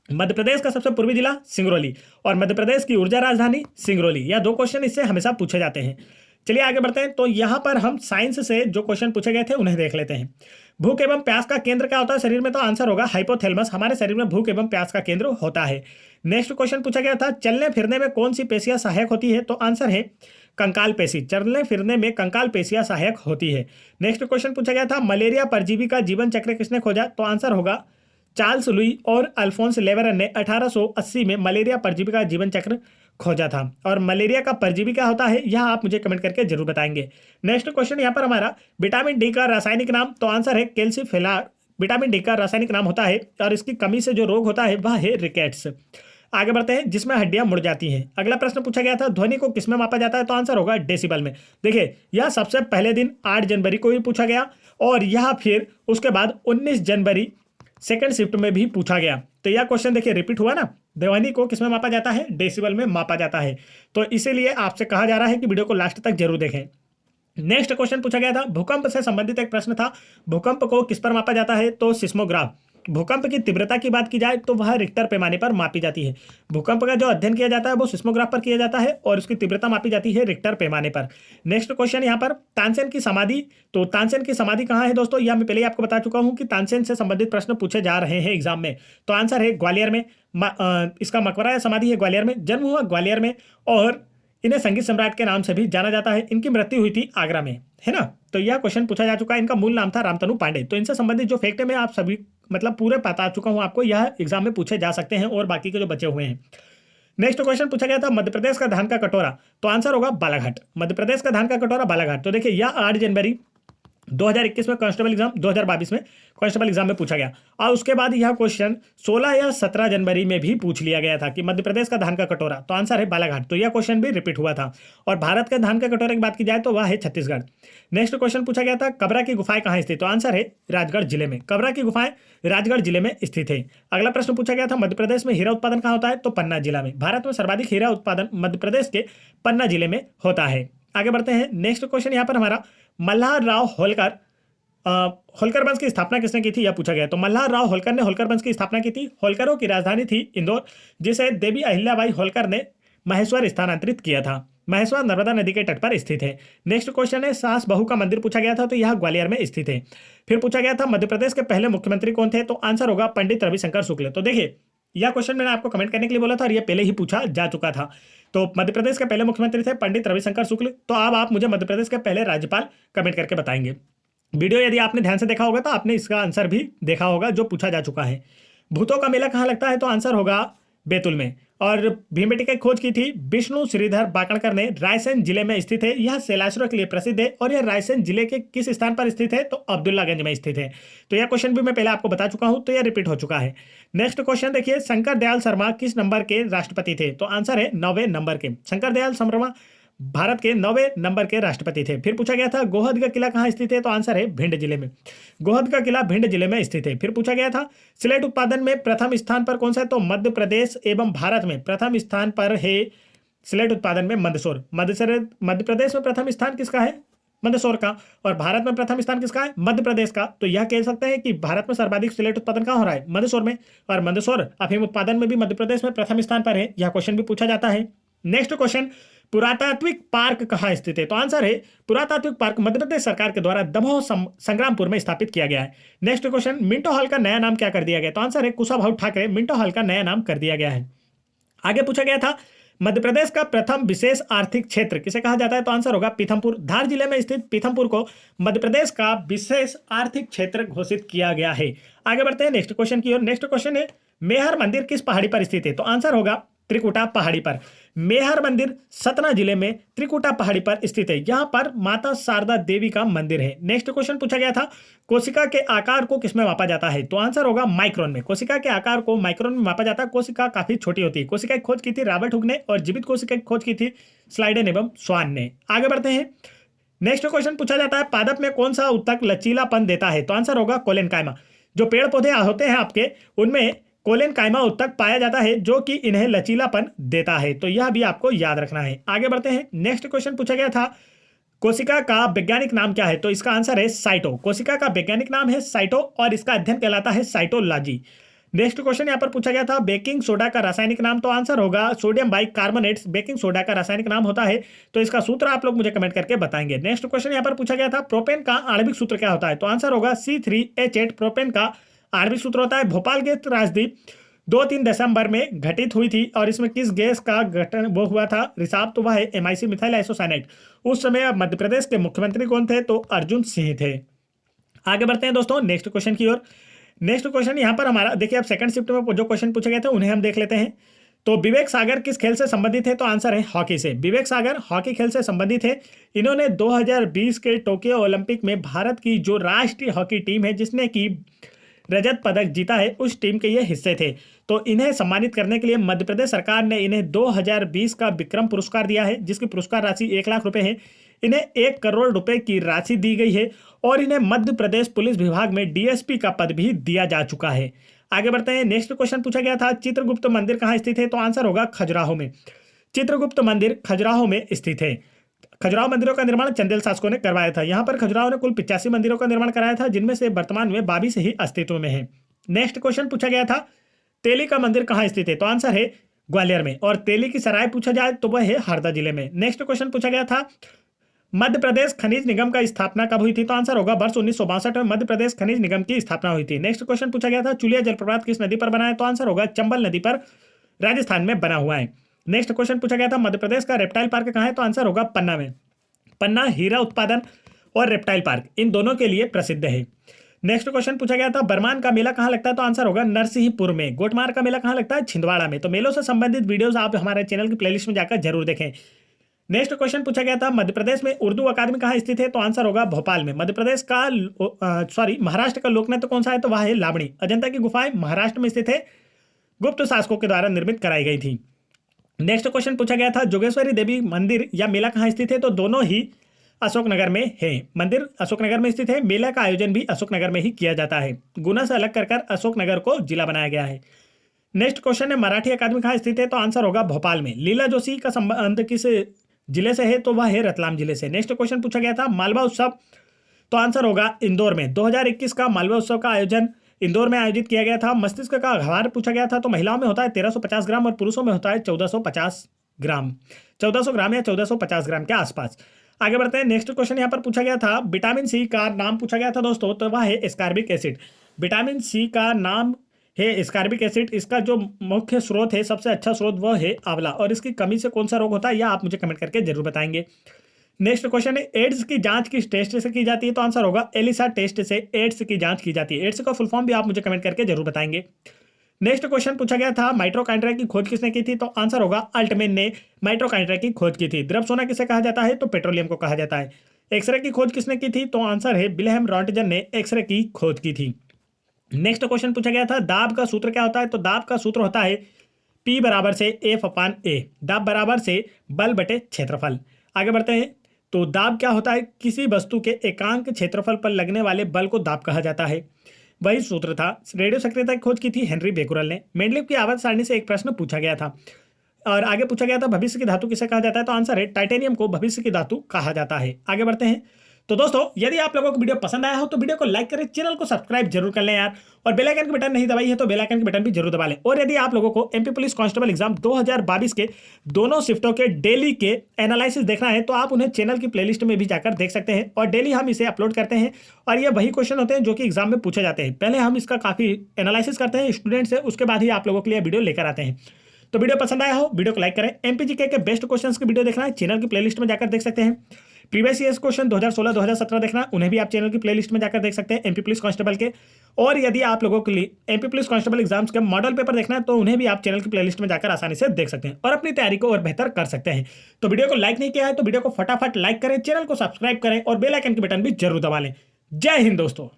मध्य प्रदेश का सबसे पूर्वी जिला सिंगरौली और मध्य प्रदेश की ऊर्जा राजधानी सिंगरौली। यह 2 क्वेश्चन इससे हमेशा पूछे जाते हैं। चलिए आगे बढ़ते हैं। तो यहाँ पर हम साइंस से जो क्वेश्चन पूछे गए थे उन्हें देख लेते हैं। भूख एवं प्यास का केंद्र क्या होता है शरीर में? तो आंसर होगा हाइपोथैलेमस। हमारे शरीर में भूख एवं प्यास का केंद्र होता है। नेक्स्ट क्वेश्चन पूछा गया था, चलने फिरने में कौन सी पेशियां सहायक होती है? तो आंसर है कंकाल पेशी। चलने फिरने में कंकाल पेशियां सहायक होती है। नेक्स्ट क्वेश्चन पूछा गया था, मलेरिया परजीवी का जीवन चक्र किसने खोजा? तो आंसर होगा चार्ल्स लुई और अल्फोंस लेवरन ने 1880 में मलेरिया परजीवी का जीवन चक्र खोजा था। और मलेरिया का परजीवी क्या होता है यह आप मुझे कमेंट करके जरूर बताएंगे। नेक्स्ट क्वेश्चन यहाँ पर हमारा, विटामिन डी का रासायनिक नाम? तो आंसर है कैल्सीफेराल। विटामिन डी का रासायनिक नाम होता है और इसकी कमी से जो रोग होता है वह है रिकेट्स। आगे बढ़ते हैं, जिसमें हड्डियां मुड़ जाती हैं। अगला प्रश्न पूछा गया था, ध्वनि को किसमें मापा जाता है? तो आंसर होगा डेसिबल में। देखिए यह सबसे पहले दिन 8 जनवरी को ही पूछा गया और यह फिर उसके बाद 19 जनवरी सेकंड शिफ्ट में भी पूछा गया। तो यह क्वेश्चन देखिए रिपीट हुआ ना। ध्वनि को किसमें मापा जाता है? डेसिबल में मापा जाता है। तो इसीलिए आपसे कहा जा रहा है कि वीडियो को लास्ट तक जरूर देखें। नेक्स्ट क्वेश्चन पूछा गया था, भूकंप से संबंधित एक प्रश्न था, भूकंप को किस पर मापा जाता है? तो सिस्मोग्राफ। भूकंप की तीव्रता की बात की जाए तो वह रिक्टर पैमाने पर मापी जाती है। भूकंप का जो अध्ययन किया जाता है वो सिस्मोग्राफ पर किया जाता है और उसकी तीव्रता मापी जाती है रिक्टर पैमाने पर। नेक्स्ट क्वेश्चन यहाँ पर, तानसेन की समाधि। तो तानसेन की समाधि कहाँ है दोस्तों? यह मैं पहले ही आपको बता चुका हूँ कि तानसेन से संबंधित प्रश्न पूछे जा रहे हैं एग्जाम में। तो आंसर है ग्वालियर में। इसका मकबरा या समाधि है ग्वालियर में, जन्म हुआ ग्वालियर में और इन्हें संगीत सम्राट के नाम से भी जाना जाता है। इनकी मृत्यु हुई थी आगरा में, है ना। तो यह क्वेश्चन पूछा जा चुका है। इनका मूल नाम था रामतनु पांडे। तो इनसे संबंधित जो फैक्ट है मैं आप सभी मतलब पूरे बता चुका हूं आपको, यह एग्जाम में पूछे जा सकते हैं और बाकी के जो बचे हुए हैं। नेक्स्ट क्वेश्चन पूछा गया था, मध्य प्रदेश का धान का कटोरा। तो आंसर होगा बालाघाट। मध्य प्रदेश का धान का कटोरा बालाघाट। तो देखिए यह 8 जनवरी 2021 में कांस्टेबल एग्जाम, 2022 में कांस्टेबल एग्जाम में पूछा गया। और उसके बाद यह क्वेश्चन 16 या 17 जनवरी में भी पूछ लिया गया था कि मध्य प्रदेश का धान का कटोरा। तो आंसर है बालाघाट। तो यह क्वेश्चन भी रिपीट हुआ था। और भारत के धान का कटोरे की बात की जाए तो वह है छत्तीसगढ़। नेक्स्ट क्वेश्चन पूछा गया था, कबरा की गुफाएं कहाँ स्थित? तो आंसर है राजगढ़ जिले में। कबरा की गुफाएं राजगढ़ जिले में स्थित है। अगला प्रश्न पूछा गया था, मध्य प्रदेश में हीरा उत्पादन कहाँ होता है? तो पन्ना जिला में। भारत में सर्वाधिक हीरा उत्पादन मध्य प्रदेश के पन्ना जिले में होता है। आगे बढ़ते हैं। नेक्स्ट क्वेश्चन यहाँ पर हमारा, मल्हार राव होलकर होलकर वंश की स्थापना किसने की थी यह पूछा गया। तो मल्हार राव होलकर ने होलकर वंश की स्थापना की थी। होलकरों की राजधानी थी इंदौर, जिसे देवी अहिल्याबाई होलकर ने महेश्वर स्थानांतरित किया था। महेश्वर नर्मदा नदी के तट पर स्थित है। नेक्स्ट क्वेश्चन है, सास बहू का मंदिर पूछा गया था। तो यह ग्वालियर में स्थित है। फिर पूछा गया था, मध्य प्रदेश के पहले मुख्यमंत्री कौन थे? तो आंसर होगा पंडित रविशंकर शुक्ल। तो देखिए यह क्वेश्चन मैंने आपको कमेंट करने के लिए बोला था और यह पहले ही पूछा जा चुका था। तो मध्य प्रदेश के पहले मुख्यमंत्री थे पंडित रविशंकर शुक्ल। तो अब आप मुझे मध्य प्रदेश के पहले राज्यपाल कमेंट करके बताएंगे। वीडियो यदि आपने ध्यान से देखा होगा तो आपने इसका आंसर भी देखा होगा जो पूछा जा चुका है। भूतों का मेला कहाँ लगता है? तो आंसर होगा बैतुल में। और भीमबेटका की खोज की थी विष्णु श्रीधर बाकणकर ने। रायसेन जिले में स्थित है। यह शैलाश्वर के लिए प्रसिद्ध है और यह रायसेन जिले के किस स्थान पर स्थित है? तो अब्दुल्लागंज में स्थित है। तो यह क्वेश्चन भी मैं पहले आपको बता चुका हूं, तो यह रिपीट हो चुका है। नेक्स्ट क्वेश्चन देखिए, शंकर दयाल शर्मा किस नंबर के राष्ट्रपति थे? तो आंसर है 9वें नंबर के। शंकर दयाल शर्मा भारत के 9वें नंबर के राष्ट्रपति थे। फिर पूछा गया था, गोहद का किला कहाँ स्थित है? तो आंसर है भिंड जिले में। गोहद का किला भिंड जिले में स्थित है। फिर पूछा गया था, स्लेट उत्पादन में प्रथम स्थान पर कौन सा है? तो मध्य प्रदेश एवं भारत में प्रथम स्थान पर है स्लेट उत्पादन में मंदसौर। मध्य प्रदेश में प्रथम स्थान किसका है? मंदसौर का। और भारत में प्रथम स्थान किसका है? मध्य प्रदेश का। तो यह कह सकते हैं कि भारत में सर्वाधिक स्लेट उत्पादन कहाँ हो रहा है? मंदसौर में। और मंदसौर अफीम उत्पादन में भी मध्य प्रदेश में प्रथम स्थान पर है। यह क्वेश्चन भी पूछा जाता है। नेक्स्ट क्वेश्चन, पुरातात्विक पार्क कहाँ स्थित है? तो आंसर है पुरातात्विक पार्क मध्य प्रदेश सरकार के द्वारा दमोह संग्रामपुर में स्थापित किया गया है। नेक्स्ट क्वेश्चन, मिंटो हॉल का नया नाम क्या कर दिया गया? तो आंसर है कुशाभाऊ ठाकरे मिंटो हॉल का नया नाम कर दिया गया है। आगे पूछा गया था, मध्य प्रदेश का प्रथम विशेष आर्थिक क्षेत्र किसे कहा जाता है? तो आंसर होगा पीथमपुर। धार जिले में स्थित पीथमपुर को मध्य प्रदेश का विशेष आर्थिक क्षेत्र घोषित किया गया है। आगे बढ़ते हैं नेक्स्ट क्वेश्चन की ओर। नेक्स्ट क्वेश्चन है, मेहर मंदिर किस पहाड़ी पर स्थित है? तो आंसर होगा त्रिकुटा पहाड़ी पर। मेहर मंदिर सतना जिले में त्रिकुटा पहाड़ी पर स्थित है। यहां पर माता शारदा देवी का मंदिर है। नेक्स्ट क्वेश्चन पूछा गया था, कोशिका के आकार को किसमें मापा जाता है? तो आंसर होगा माइक्रोन में। कोशिका के आकार को माइक्रोन में मापा जाता है। कोशिका काफी छोटी होती है। कोशिका की खोज की थी रॉबर्ट हुक ने और जीवित कोशिका की खोज की थी स्लाइडेन एवं स्वान ने। आगे बढ़ते हैं। नेक्स्ट क्वेश्चन पूछा जाता है, पादप में कौन सा उत्तक लचीलापन देता है? तो आंसर होगा कोलेनकाइमा। जो पेड़ पौधे होते हैं आपके, उनमें कोलेनकाइमा उत्तक पाया जाता है जो कि इन्हें लचीलापन देता है। तो यह भी आपको याद रखना है। आगे बढ़ते हैं। नेक्स्ट क्वेश्चन पूछा गया था, कोशिका का वैज्ञानिक नाम क्या है? तो इसका आंसर है साइटो। कोशिका का वैज्ञानिक नाम है साइटो और इसका अध्ययन कहलाता है साइटोलॉजी। नेक्स्ट क्वेश्चन यहाँ पर पूछा गया था बेकिंग सोडा का रासायनिक नाम, तो आंसर होगा सोडियम बाइकार्बोनेट बेकिंग सोडा का रासायनिक नाम होता है। तो इसका सूत्र आप लोग मुझे कमेंट करके बताएंगे। नेक्स्ट क्वेश्चन यहाँ पर पूछा गया था प्रोपेन का आणविक सूत्र क्या होता है, तो आंसर होगा C3H8 प्रोपेन का आणविक सूत्र होता है। भोपाल गैस त्रासदी 2-3 दिसंबर में घटित हुई थी और इसमें किस गैस का गठन वो हुआ था रिसाव, तो वह है MIC मिथाइल आइसोसाइनेट। उस समय मध्य प्रदेश के मुख्यमंत्री कौन थे, तो अर्जुन सिंह थे। आगे बढ़ते हैं दोस्तों नेक्स्ट क्वेश्चन की ओर। नेक्स्ट क्वेश्चन यहाँ पर हमारा देखिए, अब सेकंड शिफ्ट में जो क्वेश्चन पूछे गए थे उन्हें हम देख लेते हैं। तो विवेक सागर किस खेल से संबंधित है, तो आंसर है हॉकी से। विवेक सागर हॉकी खेल से संबंधित है। इन्होंने 2020 के टोक्यो ओलंपिक में भारत की जो राष्ट्रीय हॉकी टीम है जिसने की रजत पदक जीता है उस टीम के ये हिस्से थे। तो इन्हें सम्मानित करने के लिए मध्य प्रदेश सरकार ने इन्हें 2020 का विक्रम पुरस्कार दिया है, जिसकी पुरस्कार राशि 1 लाख रुपए है। इन्हें 1 करोड़ रुपए की राशि दी गई है और इन्हें मध्य प्रदेश पुलिस विभाग में DSP का पद भी दिया जा चुका है। आगे बढ़ते हैं। नेक्स्ट क्वेश्चन पूछा गया था चित्रगुप्त मंदिर कहाँ स्थित है, तो आंसर होगा खजुराहो में। चित्रगुप्त मंदिर खजुराहो में स्थित है। खजुराहो मंदिरों का निर्माण चंदेल शासकों ने करवाया था। यहाँ पर खजुराहो ने कुल 85 मंदिरों का निर्माण कराया था, जिनमें से वर्तमान में 22 ही अस्तित्व में है। नेक्स्ट क्वेश्चन पूछा गया था तेली का मंदिर कहाँ स्थित है, तो आंसर है ग्वालियर में। और तेली की सराय पूछा जाए तो वह है हरदा जिले में। नेक्स्ट क्वेश्चन पूछा गया था मध्य प्रदेश खनिज निगम का स्थापना कब हुई थी, तो आंसर होगा वर्ष 1962 में मध्य प्रदेश खनिज निगम की स्थापना हुई थी। नेक्स्ट क्वेश्चन पूछा गया था चुलिया जलप्रपात किस नदी पर बना है, तो आंसर होगा चंबल नदी पर राजस्थान में बना हुआ है। नेक्स्ट क्वेश्चन पूछा गया था मध्य प्रदेश का रेप्टाइल पार्क कहाँ है, तो आंसर होगा पन्ना में। पन्ना हीरा उत्पादन और रेप्टाइल पार्क इन दोनों के लिए प्रसिद्ध है। नेक्स्ट क्वेश्चन पूछा गया था बरमान का मेला कहाँ लगता है, तो आंसर होगा नरसिंहपुर में। गोटमार का मेला कहाँ लगता है, छिंदवाड़ा में। तो मेलों से संबंधित वीडियोस आप हमारे चैनल की प्लेलिस्ट में जाकर जरूर देखें। नेक्स्ट क्वेश्चन पूछा गया था मध्य प्रदेश में उर्दू अकादमी कहाँ स्थित है, तो आंसर होगा भोपाल में। मध्य प्रदेश का महाराष्ट्र का लोक नृत्य कौन सा है, तो वह है लावणी। अजंता की गुफाएं महाराष्ट्र में स्थित है, गुप्त शासकों के द्वारा निर्मित कराई गई थी। नेक्स्ट क्वेश्चन पूछा गया था जोगेश्वरी देवी मंदिर या मेला कहाँ स्थित है, तो दोनों ही अशोकनगर में है। मंदिर अशोकनगर में स्थित है, मेला का आयोजन भी अशोकनगर में ही किया जाता है। गुना से अलग कर अशोकनगर को जिला बनाया गया है। नेक्स्ट क्वेश्चन है मराठी अकादमी कहाँ स्थित है, तो आंसर होगा भोपाल में। लीला जोशी का संबंध किस जिले से है, तो वह है रतलाम जिले से। नेक्स्ट क्वेश्चन पूछा गया था मालवा उत्सव, तो आंसर होगा इंदौर में। 2021 का मालवा उत्सव का आयोजन इंदौर में आयोजित किया गया था। मस्तिष्क का आहार पूछा गया था, तो महिलाओं में होता है 1350 ग्राम और पुरुषों में होता है 1450 ग्राम, 1400 ग्राम या 1450 ग्राम के आसपास। आगे बढ़ते हैं। नेक्स्ट क्वेश्चन यहाँ पर पूछा गया था विटामिन सी का नाम पूछा गया था दोस्तों, तो वह है एस्कॉर्बिक एसिड। विटामिन सी का नाम है एस्कॉर्बिक एसिड। इसका जो मुख्य स्रोत है, सबसे अच्छा स्रोत वह है आंवला। और इसकी कमी से कौन सा रोग होता है यह आप मुझे कमेंट करके जरूर बताएंगे। नेक्स्ट क्वेश्चन है एड्स की जांच किस टेस्ट से की जाती है, तो आंसर होगा एलिसा टेस्ट से एड्स की जांच की जाती है। एड्स का फुल फॉर्म भी आप मुझे कमेंट करके जरूर बताएंगे। नेक्स्ट क्वेश्चन पूछा गया था माइटोकॉन्ड्रिया की खोज किसने की थी, तो आंसर होगा अल्टमैन ने माइटोकॉन्ड्रिया की खोज की थी। द्रव सोना किसे कहा जाता है, तो पेट्रोलियम को कहा जाता है। एक्सरे की खोज किसने की थी, तो आंसर है विल्हेम रॉन्टजन ने एक्सरे की खोज की थी। नेक्स्ट क्वेश्चन पूछा गया था दाब का सूत्र क्या होता है, तो दाब का सूत्र होता है P बराबर से F/A। दाब बराबर से बल बटे क्षेत्रफल। आगे बढ़ते हैं। तो दाब क्या होता है, किसी वस्तु के एकांक क्षेत्रफल पर लगने वाले बल को दाब कहा जाता है। वही सूत्र था। रेडियो सक्रियता की खोज की थी हेनरी बेकुरल ने। मेंडलीव की आवर्त सारणी से एक प्रश्न पूछा गया था। और आगे पूछा गया था भविष्य की धातु किसे कहा जाता है, तो आंसर है टाइटेनियम को भविष्य की धातु कहा जाता है। आगे बढ़ते हैं। तो दोस्तों यदि आप लोगों को वीडियो पसंद आया हो तो वीडियो को लाइक करें, चैनल को सब्सक्राइब जरूर कर लें यार, और बेल आइकन की बटन नहीं दबाई है तो बेल आइकन की बटन भी जरूर दबा लें। और यदि आप लोगों को एमपी पुलिस कांस्टेबल एग्जाम 2022 के दोनों शिफ्टों के डेली के एनालिसिस देखना है तो आप उन्हें चैनल की प्लेलिस्ट में भी जाकर देख सकते हैं। और डेली हम इसे अपलोड करते हैं और ये वही क्वेश्चन होते हैं जो कि एग्जाम में पूछे जाते हैं। पहले हम इसका काफी एनालिसिस करते हैं स्टूडेंट से, उसके बाद ही आप लोगों के लिए वीडियो लेकर आते हैं। तो वीडियो पसंद आया हो वीडियो को लाइक करें। एमपीजीके के बेस्ट क्वेश्चंस की वीडियो देखना है चैनल की प्लेलिस्ट में जाकर देख सकते हैं। प्रीवियस ईयर्स क्वेश्चन 2016-2017 देखना, उन्हें भी आप चैनल की प्लेलिस्ट में जाकर देख सकते हैं एमपी पुलिस कांस्टेबल के। और यदि आप लोगों के लिए एमपी पुलिस कांस्टेबल एग्जाम्स के मॉडल पेपर देखना है तो उन्हें भी आप चैनल की प्लेलिस्ट में जाकर आसानी से देख सकते हैं और अपनी तैयारी को और बेहतर कर सकते हैं। तो वीडियो को लाइक नहीं किया है तो वीडियो को फटाफट लाइक करें, चैनल को सब्सक्राइब करें और बेल आइकन की बटन भी जरूर दबा लें। जय हिंद दोस्तों।